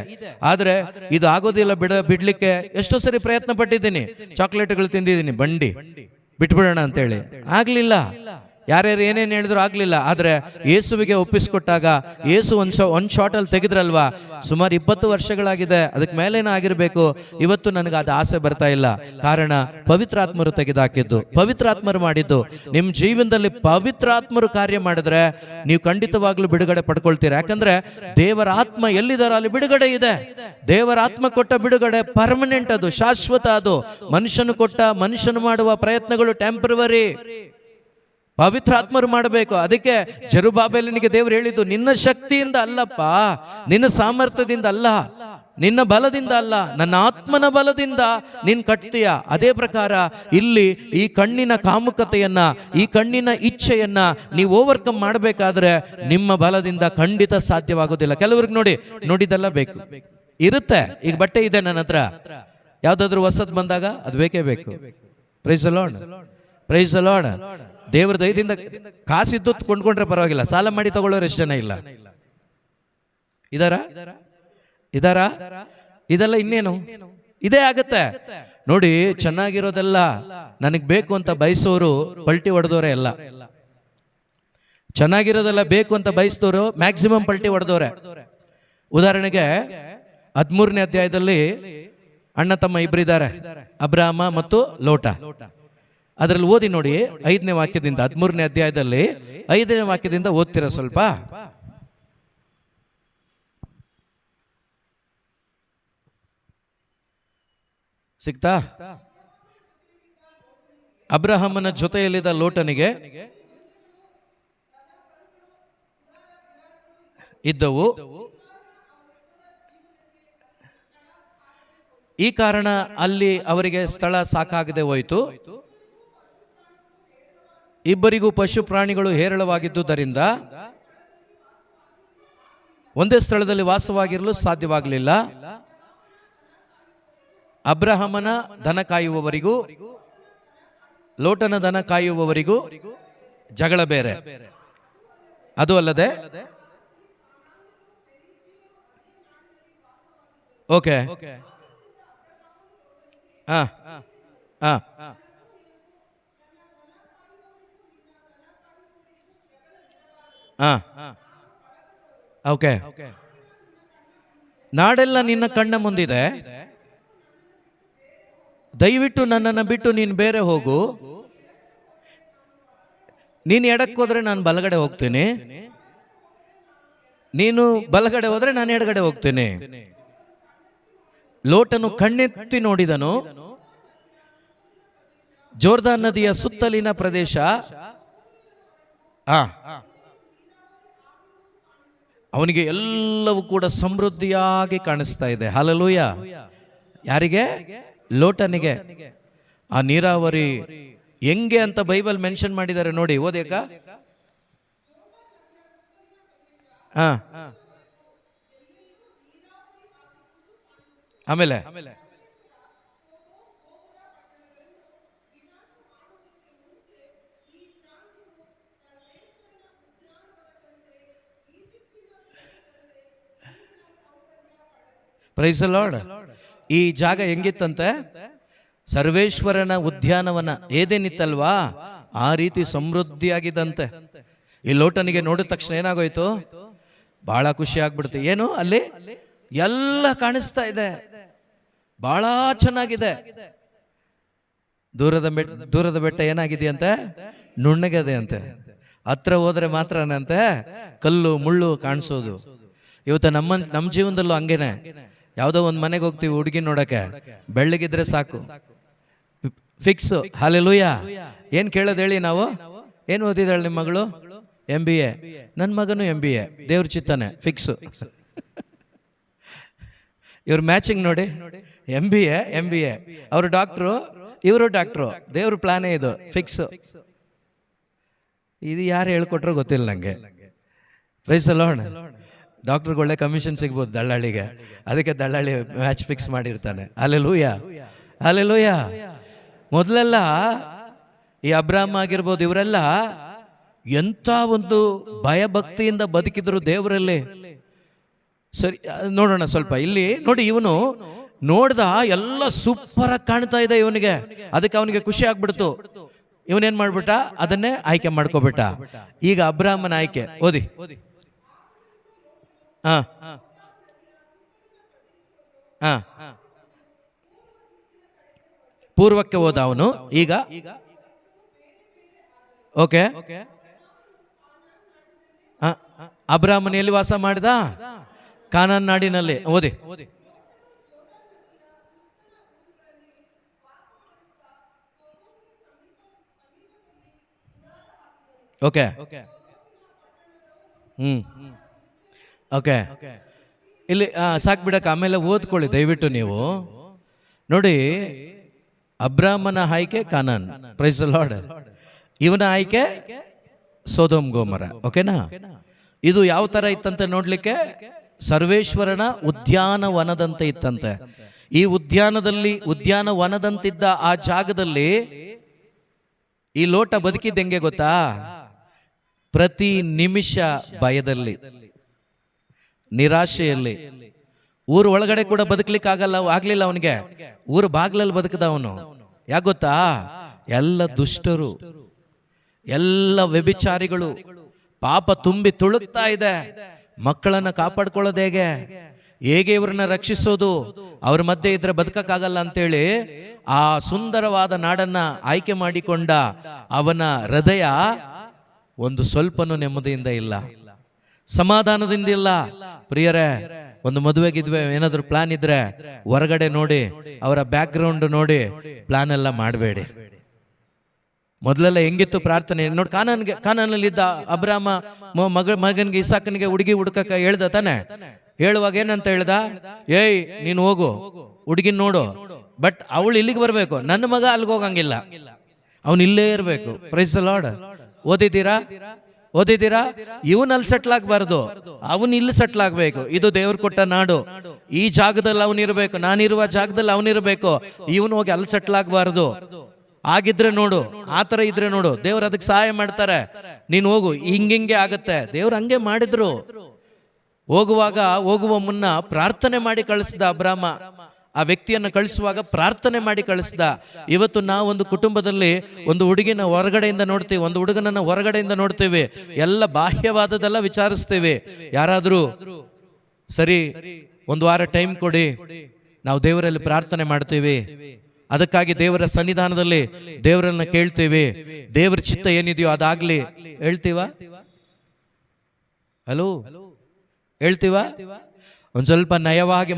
ಆದ್ರೆ ಇದು ಆಗೋದಿಲ್ಲ ಬಿಡ್ಲಿಕ್ಕೆ. ಎಷ್ಟೋ ಸರಿ ಪ್ರಯತ್ನ ಪಟ್ಟಿದ್ದೀನಿ, ಚಾಕ್ಲೇಟ್ಗಳು ತಿಂದಿದ್ದೀನಿ, ಬಿಟ್ಬಿಡೋಣ ಅಂತೇಳಿ, ಆಗ್ಲಿಲ್ಲ. ಯಾರ್ಯಾರು ಏನೇನು ಹೇಳಿದ್ರು ಆಗ್ಲಿಲ್ಲ. ಆದ್ರೆ ಯೇಸುವಿಗೆ ಒಪ್ಪಿಸ್ಕೊಟ್ಟಾಗ ಯೇಸು ಒಂದು ಶಾರ್ಟಲ್ಲಿ ತೆಗೆದ್ರಲ್ವಾ, ಸುಮಾರು 20 ವರ್ಷಗಳಾಗಿದೆ, ಅದಕ್ಕೆ ಮೇಲೇನೂ ಆಗಿರ್ಬೇಕು. ಇವತ್ತು ನನಗೆ ಅದು ಆಸೆ ಬರ್ತಾ ಇಲ್ಲ. ಕಾರಣ ಪವಿತ್ರಾತ್ಮರು ತೆಗೆದಾಕಿದ್ದು, ಪವಿತ್ರಾತ್ಮರು ಮಾಡಿದ್ದು. ನಿಮ್ಮ ಜೀವನದಲ್ಲಿ ಪವಿತ್ರಾತ್ಮರು ಕಾರ್ಯ ಮಾಡಿದ್ರೆ ನೀವು ಖಂಡಿತವಾಗ್ಲೂ ಬಿಡುಗಡೆ ಪಡ್ಕೊಳ್ತೀರಾ. ಯಾಕಂದ್ರೆ ದೇವರ ಆತ್ಮ ಎಲ್ಲಿದಾರೋ ಅಲ್ಲಿ ಬಿಡುಗಡೆ ಇದೆ. ದೇವರ ಆತ್ಮ ಕೊಟ್ಟ ಬಿಡುಗಡೆ ಪರ್ಮನೆಂಟ್, ಅದು ಶಾಶ್ವತ. ಅದು ಮನುಷ್ಯನು ಮಾಡುವ ಪ್ರಯತ್ನಗಳು ಟೆಂಪರವರಿ. ಪವಿತ್ರಾತ್ಮರು ಮಾಡಬೇಕು. ಅದಕ್ಕೆ ಜೆರುಬ್ಬಾಬೆಲನಿಗೆ ದೇವರು ಹೇಳಿದ್ದು, ನಿನ್ನ ಶಕ್ತಿಯಿಂದ ಅಲ್ಲಪ್ಪ, ನಿನ್ನ ಸಾಮರ್ಥ್ಯದಿಂದ ಅಲ್ಲ, ನಿನ್ನ ಬಲದಿಂದ ಅಲ್ಲ, ನನ್ನ ಆತ್ಮನ ಬಲದಿಂದ ನೀನು ಕಟ್ತೀಯ. ಅದೇ ಪ್ರಕಾರ ಇಲ್ಲಿ ಈ ಕಣ್ಣಿನ ಕಾಮುಕತೆಯನ್ನ, ಈ ಕಣ್ಣಿನ ಇಚ್ಛೆಯನ್ನ ನೀವು ಓವರ್ಕಮ್ ಮಾಡಬೇಕಾದ್ರೆ ನಿಮ್ಮ ಬಲದಿಂದ ಖಂಡಿತ ಸಾಧ್ಯವಾಗೋದಿಲ್ಲ. ಕೆಲವ್ರಿಗೆ ನೋಡಿದೆಲ್ಲ ಬೇಕು ಇರುತ್ತೆ. ಈಗ ಬಟ್ಟೆ ಇದೆ ನನ್ನ ಹತ್ರ, ಯಾವ್ದಾದ್ರು ಹೊಸದ್ ಬಂದಾಗ ಅದು ಬೇಕೇ ಬೇಕು. Praise the lord, praise the lord. ದೇವರ ದಯದಿಂದ ಕಾಸಿದ್ದು ಕೊಂಡ್ಕೊಂಡ್ರೆ ಪರವಾಗಿಲ್ಲ, ಸಾಲ ಮಾಡಿ ತಗೊಳ್ಳೋರು ಎಷ್ಟು ಜನ ಇಲ್ಲ ಇದಾರ? ಇದೆಲ್ಲ ಇನ್ನೇನು ಇದೇ ಆಗತ್ತೆ ನೋಡಿ. ಚೆನ್ನಾಗಿರೋದೆಲ್ಲ ನನಗೆ ಬೇಕು ಅಂತ ಬಯಸೋರು ಪಲ್ಟಿ ಹೊಡೆದವರೇ ಎಲ್ಲ. ಚೆನ್ನಾಗಿರೋದೆಲ್ಲ ಬೇಕು ಅಂತ ಬಯಸಿದವರು ಮ್ಯಾಕ್ಸಿಮಮ್ ಪಲ್ಟಿ ಹೊಡೆದವ್ರೆ. ಉದಾಹರಣೆಗೆ 13ನೇ ಅಧ್ಯಾಯದಲ್ಲಿ ಅಣ್ಣ ತಮ್ಮ ಇಬ್ಬರಿದ್ದಾರೆ, ಅಬ್ರಾಮ ಮತ್ತು ಲೋಟ. ಅದರಲ್ಲಿ ಓದಿ ನೋಡಿ 5ನೇ ವಾಕ್ಯದಿಂದ, 13ನೇ ಅಧ್ಯಾಯದಲ್ಲಿ 5ನೇ ವಾಕ್ಯದಿಂದ ಓದ್ತೀರಾ ಸ್ವಲ್ಪ? ಸಿಗ್ತಾ? ಅಬ್ರಹಾಮನ ಜೊತೆಯಲ್ಲಿದ್ದ ಲೋಟನಿಗೆ ಇದ್ದವು. ಈ ಕಾರಣ ಅಲ್ಲಿ ಅವರಿಗೆ ಸ್ಥಳ ಸಾಕಾಗದೆ ಹೋಯಿತು. ಇಬ್ಬರಿಗೂ ಪಶು ಪ್ರಾಣಿಗಳು ಹೇರಳವಾಗಿದ್ದುದರಿಂದ ಒಂದೇ ಸ್ಥಳದಲ್ಲಿ ವಾಸವಾಗಿರಲು ಸಾಧ್ಯವಾಗಲಿಲ್ಲ. ಅಬ್ರಹಾಮನ ದನ ಕಾಯುವವರಿಗೂ ಲೋಟನ ದನ ಕಾಯುವವರಿಗೂ ಜಗಳ ಬೇರೆ. ಅದು ಅಲ್ಲದೆ ಓಕೆ ಓಕೆ. ನಾಡೆಲ್ಲ ನಿನ್ನ ಕಣ್ಣ ಮುಂದಿದೆ, ದಯವಿಟ್ಟು ನನ್ನನ್ನು ಬಿಟ್ಟು ನೀನು ಬೇರೆ ಹೋಗು. ನೀನು ಎಡಕ್ಕೆ ಹೋದ್ರೆ ನಾನು ಬಲಗಡೆ ಹೋಗ್ತೀನಿ, ನೀನು ಬಲಗಡೆ ಹೋದ್ರೆ ನಾನು ಎಡಗಡೆ ಹೋಗ್ತೀನಿ. ಲೋಟನು ಕಣ್ಣೆತ್ತಿ ನೋಡಿದನು. ಜೋರ್ದಾನ್ ನದಿಯ ಸುತ್ತಲಿನ ಪ್ರದೇಶ ಅವನಿಗೆ ಎಲ್ಲವೂ ಕೂಡ ಸಮೃದ್ಧಿಯಾಗಿ ಕಾಣಿಸ್ತಾ ಇದೆ. ಹಲ್ಲೆಲೂಯಾ. ಯಾರಿಗೆ? ಲೋಟನಿಗೆ. ಆ ನೀರಾವರಿ ಹೆಂಗೆ ಅಂತ ಬೈಬಲ್ ಮೆನ್ಷನ್ ಮಾಡಿದ್ದಾರೆ ನೋಡಿ, ಓದೇಕ. ಆಮೇಲೆ ಪ್ರೈಸ್ ದಿ ಲಾರ್ಡ್. ಈ ಜಾಗ ಹೆಂಗಿತ್ತಂತೆ? ಸರ್ವೇಶ್ವರನ ಉದ್ಯಾನವನ ಏದೇನಿತ್ತಲ್ವಾ, ಆ ರೀತಿ ಸಮೃದ್ಧಿಯಾಗಿದ್ದಂತೆ. ಈ ಲೋಟನಿಗೆ ನೋಡಿದ ತಕ್ಷಣ ಏನಾಗೋಯ್ತು? ಬಹಳ ಖುಷಿ ಆಗ್ಬಿಡ್ತು. ಏನು ಅಲ್ಲಿ ಎಲ್ಲ ಕಾಣಿಸ್ತಾ ಇದೆ, ಬಹಳ ಚೆನ್ನಾಗಿದೆ. ದೂರದ ಬೆಟ್ಟ ಏನಾಗಿದೆಯಂತೆ? ನುಣ್ಣಗಿದೆ ಅಂತೆ. ಹತ್ರ ಹೋದ್ರೆ ಮಾತ್ರನಂತೆ ಕಲ್ಲು ಮುಳ್ಳು ಕಾಣಿಸೋದು. ಇವತ್ತು ನಮ್ಮ ಜೀವನದಲ್ಲೂ ಹಂಗೇನೆ. ಯಾವುದೋ ಒಂದು ಮನೆಗೆ ಹೋಗ್ತೀವಿ ಹುಡುಗಿ ನೋಡಕ್ಕೆ, ಬೆಳ್ಳಗಿದ್ರೆ ಸಾಕು, ಫಿಕ್ಸ್. ಹಲ್ಲೆಲೂಯಾ. ಏನ್ ಕೇಳೋದು ಹೇಳಿ ನಾವು? ಏನು ಓದಿದಾಳೆ ನಿಮ್ಮ ಮಗಳು? MBA. ನನ್ನ ಮಗನು MBA, ದೇವ್ರ ಚಿತ್ತಾನೆ, ಫಿಕ್ಸ್. ಇವ್ರ ಮ್ಯಾಚಿಂಗ್ ನೋಡಿ, MBA ಅವರು ಡಾಕ್ಟ್ರು, ಇವರು ಡಾಕ್ಟ್ರು, ದೇವ್ರ ಪ್ಲಾನೇ ಇದು, ಫಿಕ್ಸ್. ಇದು ಯಾರು ಹೇಳ್ಕೊಟ್ರೋ ಗೊತ್ತಿಲ್ಲ ನಂಗೆ. Price the lord. ಡಾಕ್ಟರ್ಗೆ ಒಳ್ಳೆ ಕಮಿಷನ್ ಸಿಗ್ಬೋದು ದಳ್ಳಾಳಿಗೆ, ಅದಕ್ಕೆ ದಳ್ಳಾಳಿ ಮ್ಯಾಚ್ ಫಿಕ್ಸ್ ಮಾಡಿರ್ತಾನೆ. Hallelujah, hallelujah. ಮೊದಲೆಲ್ಲ ಈ ಅಬ್ರಾಹ್ಮ ಆಗಿರ್ಬೋದು, ಇವರೆಲ್ಲ ಎಂಥ ಒಂದು ಭಯಭಕ್ತಿಯಿಂದ ಬದುಕಿದ್ರು ದೇವರಲ್ಲಿ. ಸರಿ, ನೋಡೋಣ ಸ್ವಲ್ಪ. ಇಲ್ಲಿ ನೋಡಿ, ಇವನು ನೋಡ್ದ ಎಲ್ಲ ಸೂಪರ್ ಆಗಿ ಕಾಣ್ತಾ ಇದೆ ಇವನಿಗೆ. ಅದಕ್ಕೆ ಅವನಿಗೆ ಖುಷಿ ಆಗ್ಬಿಡ್ತು. ಇವನೇನ್ ಮಾಡ್ಬಿಟ್ಟ? ಅದನ್ನೇ ಆಯ್ಕೆ ಮಾಡ್ಕೋಬಿಟ್ಟ. ಈಗ ಅಬ್ರಾಹ್ಮನ ಆಯ್ಕೆ ಓದಿ. ಪೂರ್ವಕ್ಕೆ ಹೋದ ಅವನು. ಈಗ ಓಕೆ, ಅಬ್ರಾಹ್ಮನ ಎಲ್ಲಿ ವಾಸ ಮಾಡಿದ? ಕಾನಾನ್ ನಾಡಿನಲ್ಲಿ. ಓದಿ. Okay, okay. ಇಲ್ಲಿ ಸಾಕ್ ಬಿಡಕ್ಕೆ, ಆಮೇಲೆ ಓದ್ಕೊಳ್ಳಿ ದಯವಿಟ್ಟು ನೀವು. ನೋಡಿ, ಅಬ್ರಾಹ್ಮನ ಆಯ್ಕೆ ಕಾನಾನ್, ಪ್ರೈಸ್ ದಿ ಲಾರ್ಡ್. ಇವನ ಆಯ್ಕೆ ಸೊದೋಮ್ ಗೊಮೋರ. ಓಕೆನಾ? ಇದು ಯಾವ ತರ ಇತ್ತಂತೆ ನೋಡ್ಲಿಕ್ಕೆ? ಸರ್ವೇಶ್ವರನ ಉದ್ಯಾನವನದಂತೆ ಇತ್ತಂತೆ. ಈ ಉದ್ಯಾನವನದಂತಿದ್ದ ಆ ಜಾಗದಲ್ಲಿ ಈ ಲೋಟ ಬದುಕಿದ್ದ ಹೆಂಗೆ ಗೊತ್ತಾ? ಪ್ರತಿ ನಿಮಿಷ ಭಯದಲ್ಲಿ, ನಿರಾಶೆಯಲ್ಲಿ. ಊರು ಒಳಗಡೆ ಕೂಡ ಬದುಕಲಿಕ್ಕೆ ಆಗ್ಲಿಲ್ಲ ಅವನಿಗೆ. ಊರು ಬಾಗ್ಲಲ್ಲಿ ಬದುಕದ ಅವನು. ಯಾಕೆ ಗೊತ್ತಾ? ಎಲ್ಲ ದುಷ್ಟರು, ಎಲ್ಲ ವ್ಯಭಿಚಾರಿಗಳು, ಪಾಪ ತುಂಬಿ ತುಳುಕ್ತಾ ಇದೆ. ಮಕ್ಕಳನ್ನ ಕಾಪಾಡ್ಕೊಳ್ಳೋದು ಹೇಗೆ ಇವ್ರನ್ನ ರಕ್ಷಿಸೋದು? ಅವ್ರ ಮಧ್ಯೆ ಇದ್ರೆ ಬದುಕಕ್ಕಾಗಲ್ಲ ಅಂತೇಳಿ ಆ ಸುಂದರವಾದ ನಾಡನ್ನ ಆಯ್ಕೆ ಮಾಡಿಕೊಂಡ ಅವನ ಹೃದಯ ಒಂದು ಸ್ವಲ್ಪನೂ ನೆಮ್ಮದಿಯಿಂದ ಇಲ್ಲ, ಸಮಾಧಾನದಿಂದ ಇಲ್ಲ. ಪ್ರಿಯರೇ, ಒಂದು ಮದುವೆಗಿದ್ವೆ ಏನಾದ್ರು ಪ್ಲಾನ್ ಇದ್ರೆ ಹೊರಗಡೆ ನೋಡಿ, ಅವರ ಬ್ಯಾಕ್ ಗ್ರೌಂಡ್ ನೋಡಿ ಪ್ಲಾನ್ ಎಲ್ಲ ಮಾಡಬೇಡಿ. ಮೊದಲೆಲ್ಲ ಹೆಂಗಿತ್ತು ಪ್ರಾರ್ಥನೆ ನೋಡಿ. ಕಾನಾನಲ್ಲಿದ್ದ ಅಬ್ರಾಮ ಮಗನಿಗೆ ಇಸಾಕನಿಗೆ ಹುಡುಗಿ ಹುಡುಕಕ್ಕೆ ಹೇಳ್ದ ತಾನೆ. ಹೇಳುವಾಗ ಏನಂತ ಹೇಳ್ದ? ಏಯ್, ನೀನು ಹೋಗು, ಹುಡುಗಿನ ನೋಡು, ಬಟ್ ಅವಳು ಇಲ್ಲಿಗೆ ಬರ್ಬೇಕು, ನನ್ನ ಮಗ ಅಲ್ಲಿಗೆ ಹೋಗಂಗಿಲ್ಲ, ಅವನು ಇಲ್ಲೇ ಇರ್ಬೇಕು. Praise the Lord. ಓದಿದ್ದೀರಾ? ಇವನಲ್ಲಿ ಸೆಟ್ಲ್ ಆಗ್ಬಾರ್ದು, ಅವನು ಇಲ್ಲಿ ಸೆಟ್ಲ್ ಆಗ್ಬೇಕು. ಇದು ದೇವ್ರು ಕೊಟ್ಟ ನಾಡು. ಈ ಜಾಗದಲ್ಲಿ ಅವನಿರ್ಬೇಕು, ನಾನಿರುವ ಜಾಗದಲ್ಲಿ ಅವನಿರ್ಬೇಕು. ಇವನು ಹೋಗಿ ಅಲ್ಲಿ ಸೆಟ್ಲ್ ಆಗಬಾರ್ದು. ಆಗಿದ್ರೆ ನೋಡು, ಆ ಥರ ಇದ್ರೆ ನೋಡು, ದೇವ್ರು ಅದಕ್ಕೆ ಸಹಾಯ ಮಾಡ್ತಾರೆ. ನೀನು ಹೋಗು, ಹಿಂಗೆ ಆಗತ್ತೆ. ದೇವ್ರು ಹಂಗೆ ಮಾಡಿದ್ರು. ಹೋಗುವ ಮುನ್ನ ಪ್ರಾರ್ಥನೆ ಮಾಡಿ ಕಳಿಸ್ದ ಅಬ್ರಾಮ. ಆ ವ್ಯಕ್ತಿಯನ್ನು ಕಳಿಸುವಾಗ ಪ್ರಾರ್ಥನೆ ಮಾಡಿ ಕಳಿಸ್ದ. ಇವತ್ತು ನಾವು ಒಂದು ಕುಟುಂಬದಲ್ಲಿ ಒಂದು ಹುಡುಗಿನ ಹೊರಗಡೆಯಿಂದ ನೋಡ್ತೀವಿ, ಒಂದು ಹುಡುಗನನ್ನ ಹೊರಗಡೆಯಿಂದ ನೋಡ್ತೀವಿ, ಎಲ್ಲ ಬಾಹ್ಯವಾದದೆಲ್ಲ ವಿಚಾರಿಸ್ತೀವಿ. ಯಾರಾದರೂ ಸರಿ ಒಂದು ವಾರ ಟೈಮ್ ಕೊಡಿ, ನಾವು ದೇವರಲ್ಲಿ ಪ್ರಾರ್ಥನೆ ಮಾಡ್ತೀವಿ, ಅದಕ್ಕಾಗಿ ದೇವರ ಸನ್ನಿಧಾನದಲ್ಲಿ ದೇವರನ್ನ ಕೇಳ್ತೀವಿ, ದೇವರ ಚಿತ್ತ ಏನಿದೆಯೋ ಅದಾಗ್ಲಿ ಹೇಳ್ತೀವ? ಹಲೋ, ಹೇಳ್ತೀವ? ಒಂದ್ ಸ್ವಲ್ಪ ನಯವಾಗಿ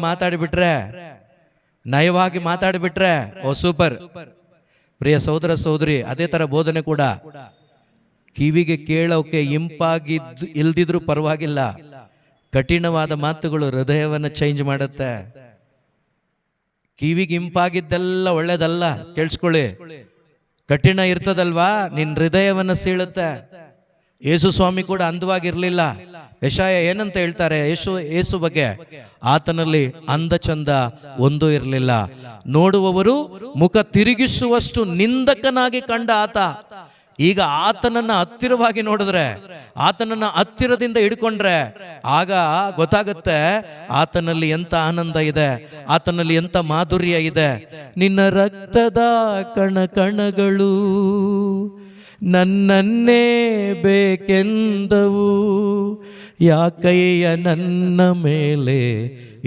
ಮಾತಾಡಿಬಿಟ್ರೆ ಓ ಸೂಪರ್. ಪ್ರಿಯ ಸಹೋದರ ಸಹೋದರಿ, ಅದೇ ತರ ಬೋಧನೆ ಕೂಡ ಕಿವಿಗೆ ಕೇಳೋಕೆ ಇಂಪಾಗಿದ್ದು ಇಲ್ದಿದ್ರು ಪರವಾಗಿಲ್ಲ. ಕಠಿಣವಾದ ಮಾತುಗಳು ಹೃದಯವನ್ನು ಚೇಂಜ್ ಮಾಡುತ್ತೆ. ಕಿವಿಗೆ ಇಂಪಾಗಿದ್ದೆಲ್ಲ ಒಳ್ಳೇದಲ್ಲ, ಕೇಳಿಸ್ಕೊಳ್ಳಿ. ಕಠಿಣ ಇರ್ತದಲ್ವಾ, ನಿನ್ನ ಹೃದಯವನ್ನು ಸೀಳುತ್ತೆ. ಯೇಸು ಸ್ವಾಮಿ ಕೂಡ ಅಂದವಾಗಿರ್ಲಿಲ್ಲ. ಯೆಶಾಯ ಏನಂತ ಹೇಳ್ತಾರೆ ಯೇಸು ಬಗ್ಗೆ? ಆತನಲ್ಲಿ ಅಂದ ಚಂದ ಒಂದೂ ಇರಲಿಲ್ಲ, ನೋಡುವವರು ಮುಖ ತಿರುಗಿಸುವಷ್ಟು ನಿಂದಕನಾಗಿ ಕಂಡ ಆತ. ಈಗ ಆತನನ್ನ ಹತ್ತಿರವಾಗಿ ನೋಡಿದ್ರೆ, ಆತನನ್ನ ಹತ್ತಿರದಿಂದ ಹಿಡ್ಕೊಂಡ್ರೆ ಆಗ ಗೊತ್ತಾಗುತ್ತೆ ಆತನಲ್ಲಿ ಎಂತ ಆನಂದ ಇದೆ, ಆತನಲ್ಲಿ ಎಂತ ಮಾಧುರ್ಯ ಇದೆ. ನಿನ್ನ ರಕ್ತದ ಕಣಕಣಗಳು ನನ್ನನ್ನೇ ಬೇಕೆಂದವು, ಯಾಕಯ್ಯ ನನ್ನ ಮೇಲೆ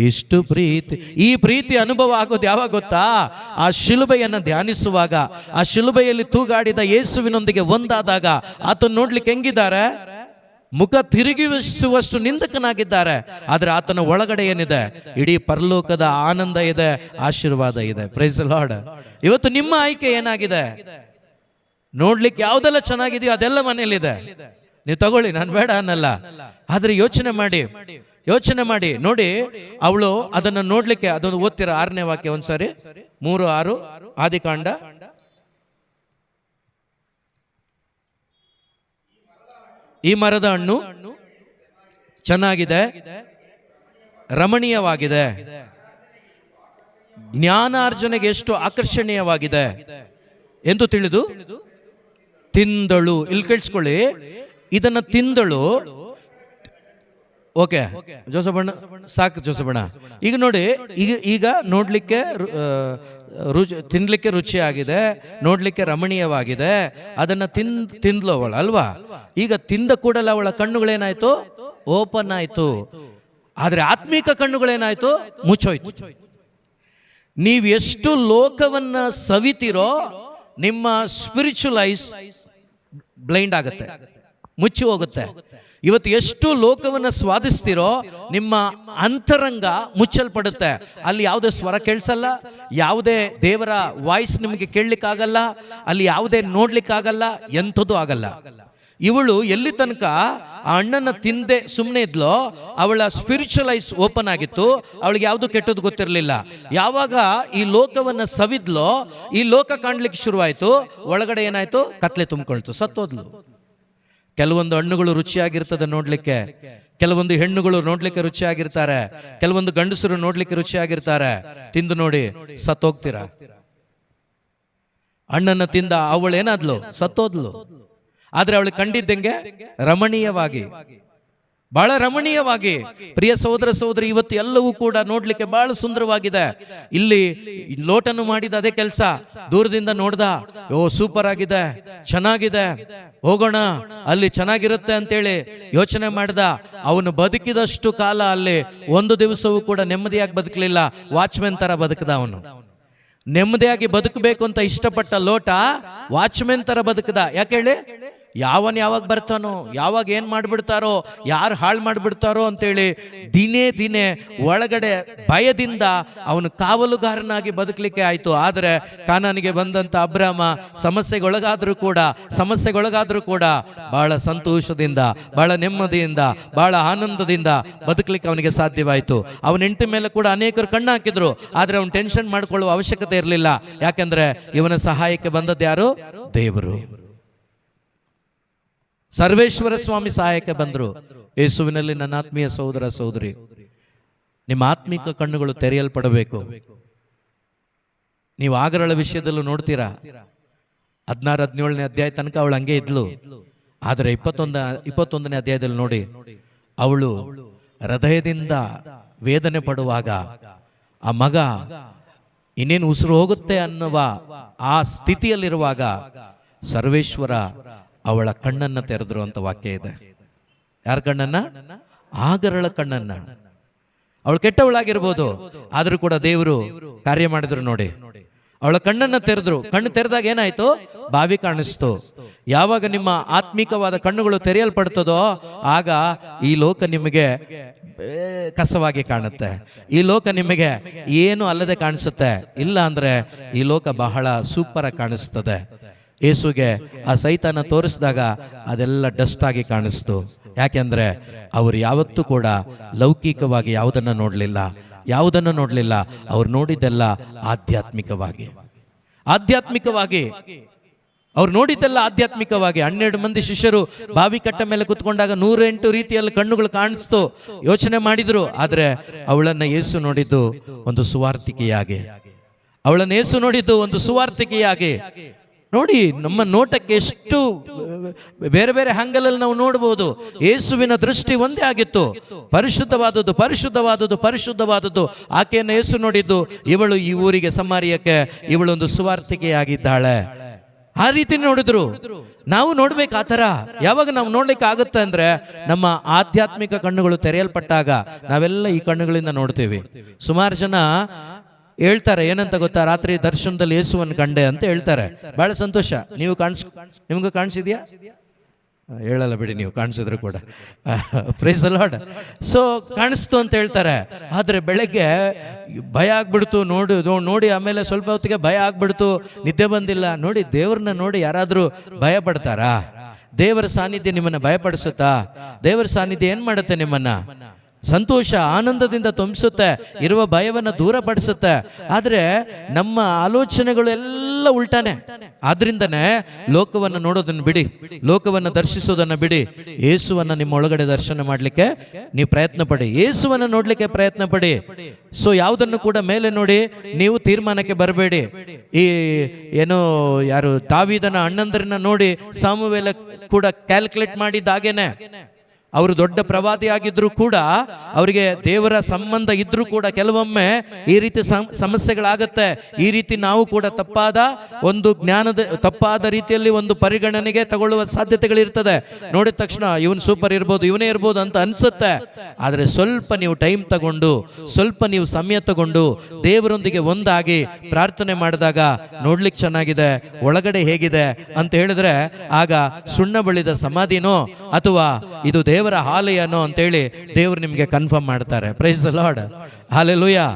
ಇಷ್ಟು ಪ್ರೀತಿ. ಈ ಪ್ರೀತಿ ಅನುಭವ ಆಗೋದು ಯಾವಾಗ ಗೊತ್ತಾ? ಆ ಶಿಲುಬೆಯನ್ನು ಧ್ಯಾನಿಸುವಾಗ, ಆ ಶಿಲುಬೆಯಲ್ಲಿ ತೂಗಾಡಿದ ಯೇಸುವಿನೊಂದಿಗೆ ಒಂದಾದಾಗ. ಆತನ ನೋಡ್ಲಿಕ್ಕೆ ಹೆಂಗಿದ್ದಾರೆ? ಮುಖ ತಿರುಗಿಸುವಷ್ಟು ನಿಂದಕನಾಗಿದ್ದಾರೆ. ಆದ್ರೆ ಆತನ ಒಳಗಡೆ ಏನಿದೆ? ಇಡೀ ಪರಲೋಕದ ಆನಂದ ಇದೆ, ಆಶೀರ್ವಾದ ಇದೆ. Praise the lord. ಇವತ್ತು ನಿಮ್ಮ ಆಯ್ಕೆ ಏನಾಗಿದೆ? ನೋಡ್ಲಿಕ್ಕೆ ಯಾವ್ದೆಲ್ಲ ಚೆನ್ನಾಗಿದೆಯೋ ಅದೆಲ್ಲ ಮನೇಲಿದೆ, ನೀವು ತಗೊಳ್ಳಿ, ನಾನು ಬೇಡ ಅನ್ನಲ್ಲ. ಆದ್ರೆ ಯೋಚನೆ ಮಾಡಿ ನೋಡಿ. ಅವಳು ಅದನ್ನ ನೋಡ್ಲಿಕ್ಕೆ, ಅದೊಂದು ಓದ್ತೀರ 6ನೇ ವಾಕ್ಯ ಒಂದ್ಸರಿ, 3:6 ಆದಿಕಾಂಡ. ಈ ಮರದ ಹಣ್ಣು ಚೆನ್ನಾಗಿದೆ, ರಮಣೀಯವಾಗಿದೆ, ಜ್ಞಾನಾರ್ಜನೆಗೆ ಎಷ್ಟು ಆಕರ್ಷಣೀಯವಾಗಿದೆ ಎಂದು ತಿಳಿದು ತಿಂದಳು. ಇಲ್ಲಿ ಕೇಳಿಸ್ಕೊಳ್ಳಿ, ಇದನ್ನ ತಿಂದಳು. ಓಕೆ ಜೋಸಬಣ್ಣ, ಸಾಕು ಜೋಸಬಣ್ಣ. ಈಗ ನೋಡಿ, ಈಗ ನೋಡ್ಲಿಕ್ಕೆ ತಿನ್ಲಿಕ್ಕೆ ರುಚಿಯಾಗಿದೆ, ನೋಡ್ಲಿಕ್ಕೆ ರಮಣೀಯವಾಗಿದೆ. ಅದನ್ನ ತಿಂದ್ಲು ಅವಳು ಅಲ್ವಾ? ಈಗ ತಿಂದ ಕೂಡಲೇ ಅವಳ ಕಣ್ಣುಗಳೇನಾಯ್ತು? ಓಪನ್ ಆಯ್ತು. ಆದ್ರೆ ಆತ್ಮೀಕ ಕಣ್ಣುಗಳೇನಾಯ್ತು? ಮುಚ್ಚೋಯ್ತು. ನೀವು ಎಷ್ಟು ಲೋಕವನ್ನ ಸವಿತೀರೋ ನಿಮ್ಮ ಸ್ಪಿರಿಚುವಲ್ ಐಸ್ ಬ್ಲೈಂಡ್ ಆಗುತ್ತೆ, ಮುಚ್ಚಿ ಹೋಗುತ್ತೆ. ಇವತ್ತು ಎಷ್ಟು ಲೋಕವನ್ನು ಸ್ವಾದಿಸ್ತಿರೋ ನಿಮ್ಮ ಅಂತರಂಗ ಮುಚ್ಚಲ್ಪಡುತ್ತೆ. ಅಲ್ಲಿ ಯಾವುದೇ ಸ್ವರ ಕೇಳಿಸಲ್ಲ, ಯಾವುದೇ ದೇವರ ವಾಯ್ಸ್ ನಿಮಗೆ ಕೇಳಲಿಕ್ಕಾಗಲ್ಲ, ಅಲ್ಲಿ ಯಾವುದೇ ನೋಡ್ಲಿಕ್ಕಾಗಲ್ಲ, ಎಂಥದ್ದು ಆಗಲ್ಲ. ಇವಳು ಎಲ್ಲಿ ತನಕ ಆ ಹಣ್ಣನ್ನು ತಿಂದೆ ಸುಮ್ಮನೆ ಇದ್ಲೋ, ಅವಳ ಸ್ಪಿರಿಚುವಲ್ ಐಸ್ ಓಪನ್ ಆಗಿತ್ತು, ಅವಳಿಗೆ ಯಾವುದು ಕೆಟ್ಟದ್ದು ಗೊತ್ತಿರಲಿಲ್ಲ. ಯಾವಾಗ ಈ ಲೋಕವನ್ನು ಸವಿದ್ಲೋ, ಈ ಲೋಕ ಕಾಣ್ಲಿಕ್ಕೆ ಶುರುವಾಯಿತು, ಒಳಗಡೆ ಏನಾಯ್ತು? ಕತ್ಲೆ ತುಂಬಿಕೊಳ್ತು, ಸತ್ತೋದ್ಲು. ಕೆಲವೊಂದು ಹಣ್ಣುಗಳು ರುಚಿಯಾಗಿರ್ತದೆ ನೋಡ್ಲಿಕ್ಕೆ, ಕೆಲವೊಂದು ಹೆಣ್ಣುಗಳು ನೋಡ್ಲಿಕ್ಕೆ ರುಚಿಯಾಗಿರ್ತಾರೆ, ಕೆಲವೊಂದು ಗಂಡಸರು ನೋಡ್ಲಿಕ್ಕೆ ರುಚಿಯಾಗಿರ್ತಾರೆ. ತಿಂದು ನೋಡಿ ಸತ್ತೋಗ್ತೀರಾ. ಹಣ್ಣನ್ನು ತಿಂದ ಅವಳೇನಾದ್ಲು? ಸತ್ತೋದ್ಲು. ಆದ್ರೆ ಅವಳು ಕಂಡಿದ್ದಂಗೆ ರಮಣೀಯವಾಗಿ, ಬಹಳ ರಮಣೀಯವಾಗಿ. ಪ್ರಿಯ ಸಹೋದರ ಸಹೋದರಿ, ಇವತ್ತು ಎಲ್ಲವೂ ಕೂಡ ನೋಡ್ಲಿಕ್ಕೆ ಬಹಳ ಸುಂದರವಾಗಿದೆ. ಇಲ್ಲಿ ಲೋಟನು ಮಾಡಿದ ಅದೇ ಕೆಲಸ, ದೂರದಿಂದ ನೋಡ್ದ, ಓ ಸೂಪರ್ ಆಗಿದೆ, ಚೆನ್ನಾಗಿದೆ, ಹೋಗೋಣ ಅಲ್ಲಿ ಚೆನ್ನಾಗಿರುತ್ತೆ ಅಂತೇಳಿ ಯೋಚನೆ ಮಾಡ್ದ. ಅವನು ಬದುಕಿದಷ್ಟು ಕಾಲ ಅಲ್ಲಿ ಒಂದು ದಿವಸವೂ ಕೂಡ ನೆಮ್ಮದಿಯಾಗಿ ಬದುಕಲಿಲ್ಲ. ವಾಚ್ಮೆನ್ ತರ ಬದುಕದ ಅವನು. ನೆಮ್ಮದಿಯಾಗಿ ಬದುಕಬೇಕು ಅಂತ ಇಷ್ಟಪಟ್ಟ ಲೋಟ ವಾಚ್ಮೆನ್ ತರ ಬದುಕದ. ಯಾಕೆ ಹೇಳಿ? ಯಾವಾಗ ಬರ್ತಾನೋ, ಯಾವಾಗ ಏನ್ ಮಾಡ್ಬಿಡ್ತಾರೋ, ಯಾರು ಹಾಳು ಮಾಡ್ಬಿಡ್ತಾರೋ ಅಂತೇಳಿ ದಿನೇ ಒಳಗಡೆ ಭಯದಿಂದ ಅವನು ಕಾವಲುಗಾರನಾಗಿ ಬದುಕಲಿಕ್ಕೆ ಆಯ್ತು. ಆದರೆ ಕಾನಾನಿಗೆ ಬಂದಂತ ಅಬ್ರಾಮ ಸಮಸ್ಯೆಗೊಳಗಾದ್ರೂ ಕೂಡ ಬಹಳ ಸಂತೋಷದಿಂದ, ಬಹಳ ನೆಮ್ಮದಿಯಿಂದ, ಬಹಳ ಆನಂದದಿಂದ ಬದುಕಲಿಕ್ಕೆ ಅವನಿಗೆ ಸಾಧ್ಯವಾಯಿತು. ಅವನ ಹೆಂಡತಿ ಮೇಲೆ ಕೂಡ ಅನೇಕರು ಕಣ್ಣು ಹಾಕಿದ್ರು, ಆದ್ರೆ ಅವನು ಟೆನ್ಷನ್ ಮಾಡ್ಕೊಳ್ಳುವ ಅವಶ್ಯಕತೆ ಇರಲಿಲ್ಲ. ಯಾಕೆಂದ್ರೆ ಇವನ ಸಹಾಯಕ್ಕೆ ಬಂದದ್ದು ಯಾರು? ದೇವರು. ಸರ್ವೇಶ್ವರ ಸ್ವಾಮಿ ಸಹಾಯಕ್ಕೆ ಬಂದ್ರು. ಯೇಸುವಿನಲ್ಲಿ ನನ್ನ ಆತ್ಮೀಯ ಸಹೋದರ ಸಹೋದರಿ, ನಿಮ್ಮ ಆತ್ಮಿಕ ಕಣ್ಣುಗಳು ತೆರೆಯಲ್ಪಡಬೇಕು. ನೀವು ಆಗರಳ ವಿಷಯದಲ್ಲೂ ನೋಡ್ತೀರಾ, 16-17ನೇ ಅಧ್ಯಾಯ ತನಕ ಅವಳು ಹಂಗೆ ಇದ್ಲು. ಆದರೆ 21ನೇ ಅಧ್ಯಾಯದಲ್ಲಿ ನೋಡಿ, ಅವಳು ಹೃದಯದಿಂದ ವೇದನೆ ಪಡುವಾಗ, ಆ ಮಗ ಇನ್ನೇನು ಉಸಿರು ಹೋಗುತ್ತೆ ಅನ್ನುವ ಆ ಸ್ಥಿತಿಯಲ್ಲಿರುವಾಗ ಸರ್ವೇಶ್ವರ ಅವಳ ಕಣ್ಣನ್ನ ತೆರೆದ್ರು ಅಂತ ವಾಕ್ಯ ಇದೆ. ಯಾರ ಕಣ್ಣನ್ನ? ಆಗರಳ ಕಣ್ಣನ್ನ. ಅವಳು ಕೆಟ್ಟವಳಾಗಿರ್ಬೋದು, ಆದ್ರೂ ಕೂಡ ದೇವರು ಕಾರ್ಯ ಮಾಡಿದ್ರು ನೋಡಿ. ಅವಳ ಕಣ್ಣನ್ನ ತೆರೆದ್ರು. ಕಣ್ಣು ತೆರೆದಾಗ ಏನಾಯ್ತು? ಬಾವಿ ಕಾಣಿಸ್ತು. ಯಾವಾಗ ನಿಮ್ಮ ಆತ್ಮಿಕವಾದ ಕಣ್ಣುಗಳು ತೆರೆಯಲ್ಪಡ್ತದೋ ಆಗ ಈ ಲೋಕ ನಿಮಗೆ ಕಸವಾಗಿ ಕಾಣುತ್ತೆ. ಈ ಲೋಕ ನಿಮಗೆ ಏನು ಅಲ್ಲದೆ ಕಾಣಿಸುತ್ತೆ. ಇಲ್ಲ ಅಂದ್ರೆ ಈ ಲೋಕ ಬಹಳ ಸೂಪರ್ ಆಗಿ ಕಾಣಿಸ್ತದೆ. ಯೇಸುಗೆ ಆ ಸೈತಾನ ತೋರಿಸಿದಾಗ ಅದೆಲ್ಲ ಡಸ್ಟ್ ಆಗಿ ಕಾಣಿಸ್ತು. ಯಾಕೆಂದ್ರೆ ಅವರು ಯಾವತ್ತೂ ಕೂಡ ಲೌಕಿಕವಾಗಿ ಯಾವುದನ್ನ ನೋಡ್ಲಿಲ್ಲ. ಅವ್ರು ನೋಡಿದ್ದೆಲ್ಲ ಆಧ್ಯಾತ್ಮಿಕವಾಗಿ ಅವ್ರು ನೋಡಿದ್ದೆಲ್ಲ ಆಧ್ಯಾತ್ಮಿಕವಾಗಿ. 12 ಮಂದಿ ಶಿಷ್ಯರು ಬಾವಿ ಕಟ್ಟ ಮೇಲೆ ಕುತ್ಕೊಂಡಾಗ 108 ರೀತಿಯಲ್ಲಿ ಕಣ್ಣುಗಳು ಕಾಣಿಸ್ತು. ಯೋಚನೆ ಮಾಡಿದ್ರು. ಆದ್ರೆ ಅವಳನ್ನ ಯೇಸು ನೋಡಿದ್ದು ಒಂದು ಸುವಾರ್ತಿಕೆಯಾಗಿ. ನೋಡಿ, ನಮ್ಮ ನೋಟಕ್ಕೆ ಎಷ್ಟು ಬೇರೆ ಬೇರೆ ಹ್ಯಾಂಗಲಲ್ಲಿ ನಾವು ನೋಡಬಹುದು. ಯೇಸುವಿನ ದೃಷ್ಟಿ ಒಂದೇ ಆಗಿತ್ತು, ಪರಿಶುದ್ಧವಾದದ್ದು. ಆಕೆಯನ್ನು ಯೇಸು ನೋಡಿದ್ದು, ಇವಳು ಈ ಊರಿಗೆ, ಸಮಾರ್ಯಕ್ಕೆ ಇವಳೊಂದು ಸುವಾರ್ತಿಕೆಯಾಗಿದ್ದಾಳೆ. ಆ ರೀತಿ ನೋಡಿದ್ರು. ನಾವು ನೋಡ್ಬೇಕು ಆ ಥರ. ಯಾವಾಗ ನಾವು ನೋಡ್ಲಿಕ್ಕೆ ಆಗುತ್ತೆ ಅಂದ್ರೆ ನಮ್ಮ ಆಧ್ಯಾತ್ಮಿಕ ಕಣ್ಣುಗಳು ತೆರೆಯಲ್ಪಟ್ಟಾಗ ನಾವೆಲ್ಲ ಈ ಕಣ್ಣುಗಳಿಂದ ನೋಡ್ತೀವಿ. ಸುಮಾರು ಜನ ಹೇಳ್ತಾರೆ, ಏನಂತ ಗೊತ್ತಾ, ರಾತ್ರಿ ದರ್ಶನದಲ್ಲಿ ಯೇಸುವನ್ನು ಕಂಡೆ ಅಂತ ಹೇಳ್ತಾರೆ. ಬಹಳ ಸಂತೋಷ. ನಿಮ್ಗೂ ಕಾಣಿಸಿದ್ಯಾ? ಹೇಳಲ್ಲ ಬಿಡಿ, ನೀವು ಕಾಣಿಸಿದ್ರು ಕೂಡ. Praise the Lord. ಸೊ ಕಾಣಿಸ್ತು ಅಂತ ಹೇಳ್ತಾರೆ. ಆದ್ರೆ ಬೆಳಗ್ಗೆ ಭಯ ಆಗ್ಬಿಡ್ತು. ನೋಡಿ ಆಮೇಲೆ ಸ್ವಲ್ಪ ಹೊತ್ತಿಗೆ ಭಯ ಆಗ್ಬಿಡ್ತು, ನಿದ್ದೆ ಬಂದಿಲ್ಲ. ನೋಡಿ, ದೇವ್ರನ್ನ ನೋಡಿ ಯಾರಾದ್ರೂ ಭಯ ಪಡ್ತಾರಾ? ದೇವರ ಸಾನ್ನಿಧ್ಯ ನಿಮ್ಮನ್ನ ಭಯಪಡಿಸುತ್ತಾ? ದೇವರ ಸಾನ್ನಿಧ್ಯ ಏನ್ ಮಾಡುತ್ತೆ? ನಿಮ್ಮನ್ನ ಸಂತೋಷ, ಆನಂದದಿಂದ ತುಂಬಿಸುತ್ತೆ, ಇರುವ ಭಯವನ್ನು ದೂರಪಡಿಸುತ್ತೆ. ಆದ್ರೆ ನಮ್ಮ ಆಲೋಚನೆಗಳು ಎಲ್ಲ ಉಲ್ಟಾನೆ. ಆದ್ರಿಂದನೇ ಲೋಕವನ್ನು ನೋಡೋದನ್ನು ಬಿಡಿ, ಲೋಕವನ್ನು ದರ್ಶಿಸೋದನ್ನ ಬಿಡಿ. ಯೇಸುವನ್ನ ನಿಮ್ಮ ಒಳಗಡೆ ದರ್ಶನ ಮಾಡ್ಲಿಕ್ಕೆ ನೀವು ಪ್ರಯತ್ನ ಪಡಿ, ಯೇಸುವನ್ನ ನೋಡ್ಲಿಕ್ಕೆ ಪ್ರಯತ್ನ ಪಡಿ. ಸೊ ಯಾವುದನ್ನು ಕೂಡ ಮೇಲೆ ನೋಡಿ ನೀವು ತೀರ್ಮಾನಕ್ಕೆ ಬರಬೇಡಿ. ಯಾರು ದಾವೀದನ ಅಣ್ಣಂದರನ್ನ ನೋಡಿ ಸಾಮುವೇಲ ಕೂಡ ಕ್ಯಾಲ್ಕುಲೇಟ್ ಮಾಡಿದ್ದಾಗೇನೆ. ಅವರು ದೊಡ್ಡ ಪ್ರವಾದಿ ಆಗಿದ್ರು ಕೂಡ, ಅವರಿಗೆ ದೇವರ ಸಂಬಂಧ ಇದ್ರೂ ಕೂಡ ಕೆಲವೊಮ್ಮೆ ಈ ರೀತಿ ಸಮಸ್ಯೆಗಳಾಗತ್ತೆ. ಈ ರೀತಿ ನಾವು ಕೂಡ ತಪ್ಪಾದ ರೀತಿಯಲ್ಲಿ ಒಂದು ಪರಿಗಣನೆಗೆ ತಗೊಳ್ಳುವ ಸಾಧ್ಯತೆಗಳಿರ್ತದೆ. ನೋಡಿದ ತಕ್ಷಣ ಇವನು ಸೂಪರ್ ಇರ್ಬೋದು, ಇವನೇ ಇರ್ಬೋದು ಅಂತ ಅನ್ಸುತ್ತೆ. ಆದ್ರೆ ಸ್ವಲ್ಪ ನೀವು ಟೈಮ್ ತಗೊಂಡು, ಸ್ವಲ್ಪ ನೀವು ಸಮಯ ತಗೊಂಡು ದೇವರೊಂದಿಗೆ ಒಂದಾಗಿ ಪ್ರಾರ್ಥನೆ ಮಾಡಿದಾಗ ನೋಡ್ಲಿಕ್ಕೆ ಚೆನ್ನಾಗಿದೆ, ಒಳಗಡೆ ಹೇಗಿದೆ ಅಂತ ಹೇಳಿದ್ರೆ ಆಗ ಸುಣ್ಣ ಬಳಿದ ಸಮಾಧಿನೋ ಅಥವಾ ಇದು ದೇವರ ಆಲಯನೋ ಅಂತೇಳಿ ದೇವರು ನಿಮಗೆ ಕನ್ಫರ್ಮ್ ಮಾಡ್ತಾರೆ. Praise the lord. ಹಲ್ಲೆಲೂಯಾ.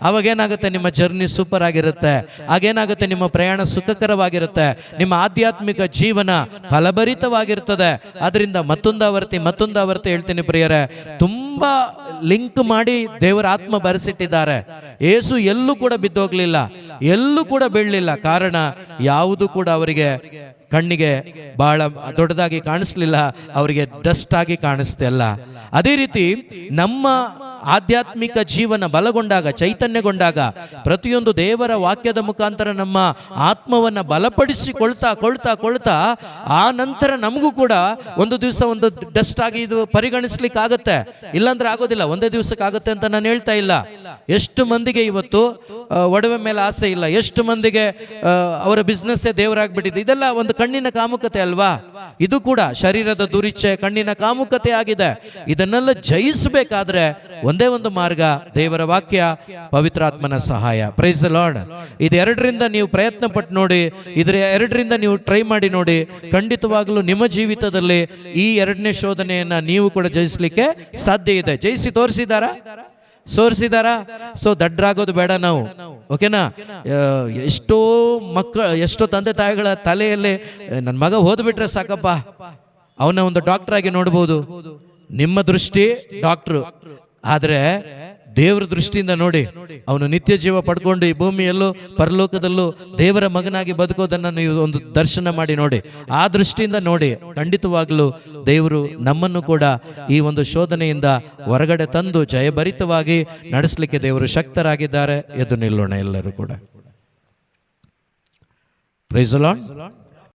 ಅವಾಗ ಏನಾಗುತ್ತೆ? ನಿಮ್ಮ ಜರ್ನಿ ಸೂಪರ್ ಆಗಿರುತ್ತೆ. ಆಗೇನಾಗುತ್ತೆ? ನಿಮ್ಮ ಪ್ರಯಾಣ ಸುಖಕರವಾಗಿರುತ್ತೆ. ನಿಮ್ಮ ಆಧ್ಯಾತ್ಮಿಕ ಜೀವನ ಫಲಭರಿತವಾಗಿರ್ತದೆ. ಅದರಿಂದ ಮತ್ತೊಂದು ಆವರ್ತಿ ಹೇಳ್ತೀನಿ ಪ್ರಿಯರೇ, ತುಂಬಾ ಲಿಂಕ್ ಮಾಡಿ ದೇವರ ಆತ್ಮ ಬರೆಸಿಟ್ಟಿದ್ದಾರೆ. ಯೇಸು ಎಲ್ಲೂ ಕೂಡ ಬಿದ್ದೋಗ್ಲಿಲ್ಲ, ಎಲ್ಲೂ ಕೂಡ ಬೀಳಲಿಲ್ಲ. ಕಾರಣ ಯಾವುದು ಕೂಡ ಅವರಿಗೆ ಕಣ್ಣಿಗೆ ಬಹಳ ದೊಡ್ಡದಾಗಿ ಕಾಣಿಸ್ಲಿಲ್ಲ, ಅವರಿಗೆ ಡಸ್ಟ್ ಆಗಿ ಕಾಣಿಸ್ತೆ ಅಲ್ಲ. ಅದೇ ರೀತಿ ನಮ್ಮ ಆಧ್ಯಾತ್ಮಿಕ ಜೀವನ ಬಲಗೊಂಡಾಗ, ಚೈತನ್ಯಗೊಂಡಾಗ, ಪ್ರತಿಯೊಂದು ದೇವರ ವಾಕ್ಯದ ಮುಖಾಂತರ ನಮ್ಮ ಆತ್ಮವನ್ನ ಬಲಪಡಿಸಿಕೊಳ್ತಾ ಆ ನಂತರ ನಮಗೂ ಕೂಡ ಒಂದು ದಿವಸ ಒಂದು ಡಸ್ಟ್ ಆಗಿ ಇದು ಪರಿಗಣಿಸ್ಲಿಕ್ಕೆ ಆಗುತ್ತೆ. ಇಲ್ಲಾಂದ್ರೆ ಆಗೋದಿಲ್ಲ. ಒಂದೇ ದಿವಸಕ್ಕೆ ಆಗುತ್ತೆ ಅಂತ ನಾನು ಹೇಳ್ತಾ ಇಲ್ಲ. ಎಷ್ಟು ಮಂದಿಗೆ ಇವತ್ತು ಒಡವೆ ಮೇಲೆ ಆಸೆ ಇಲ್ಲ, ಎಷ್ಟು ಮಂದಿಗೆ ಅವರ ಬಿಸ್ನೆಸ್ ದೇವರಾಗ್ಬಿಟ್ಟಿದೆ. ಇದೆಲ್ಲ ಒಂದು ಕಣ್ಣಿನ ಕಾಮುಕತೆ ಅಲ್ವಾ? ಇದು ಕೂಡ ಶರೀರದ ದುರಿಚ್ಛೆ, ಕಣ್ಣಿನ ಕಾಮುಕತೆ ಆಗಿದೆ. ಇದನ್ನೆಲ್ಲ ಜಯಿಸಬೇಕಾದ್ರೆ ಒಂದೇ ಒಂದು ಮಾರ್ಗ, ದೇವರ ವಾಕ್ಯ, ಪವಿತ್ರಾತ್ಮನ ಸಹಾಯ. Price the lord. ಇದೆರಡರಿಂದ ನೀವು ಪ್ರಯತ್ನ ಪಟ್ಟು ನೋಡಿ, ಎರಡರಿಂದ ನೀವು ಟ್ರೈ ಮಾಡಿ ನೋಡಿ. ಖಂಡಿತವಾಗಲೂ ನಿಮ್ಮ ಜೀವಿತದಲ್ಲಿ ಈ ಎರಡನೇ ಶೋಧನೆಯನ್ನ ನೀವು ಕೂಡ ಜಯಿಸಲಿಕ್ಕೆ ಸಾಧ್ಯ ಇದೆ. ಜಯಿಸಿ ತೋರಿಸಿದಾರಾ? ಸೊ ದಡ್ಡರಾಗೋದು ಬೇಡ ನಾವು, ಓಕೆನಾ? ಎಷ್ಟೋ ತಂದೆ ತಾಯಿಗಳ ತಲೆಯಲ್ಲಿ ನನ್ನ ಮಗ ಓದ್ಬಿಟ್ರೆ ಸಾಕಪ್ಪ, ಅವನ ಒಂದು ಡಾಕ್ಟರ್ ಆಗಿ ನೋಡ್ಬೋದು. ನಿಮ್ಮ ದೃಷ್ಟಿ ಡಾಕ್ಟ್ರು, ಆದ್ರೆ ದೇವರ ದೃಷ್ಟಿಯಿಂದ ನೋಡಿ, ಅವನು ನಿತ್ಯ ಜೀವ ಪಡ್ಕೊಂಡು ಈ ಭೂಮಿಯಲ್ಲೂ ಪರಲೋಕದಲ್ಲೂ ದೇವರ ಮಗನಾಗಿ ಬದುಕೋದನ್ನು ನೀವು ಒಂದು ದರ್ಶನ ಮಾಡಿ ನೋಡಿ. ಆ ದೃಷ್ಟಿಯಿಂದ ನೋಡಿ, ಖಂಡಿತವಾಗಲೂ ದೇವರು ನಮ್ಮನ್ನು ಕೂಡ ಈ ಒಂದು ಶೋಧನೆಯಿಂದ ಹೊರಗಡೆ ತಂದು ಜಯಭರಿತವಾಗಿ ನಡೆಸಲಿಕ್ಕೆ ದೇವರು ಶಕ್ತರಾಗಿದ್ದಾರೆ. ಎದ್ದು ನಿಲ್ಲೋಣ ಎಲ್ಲರೂ ಕೂಡ. Praise the lord.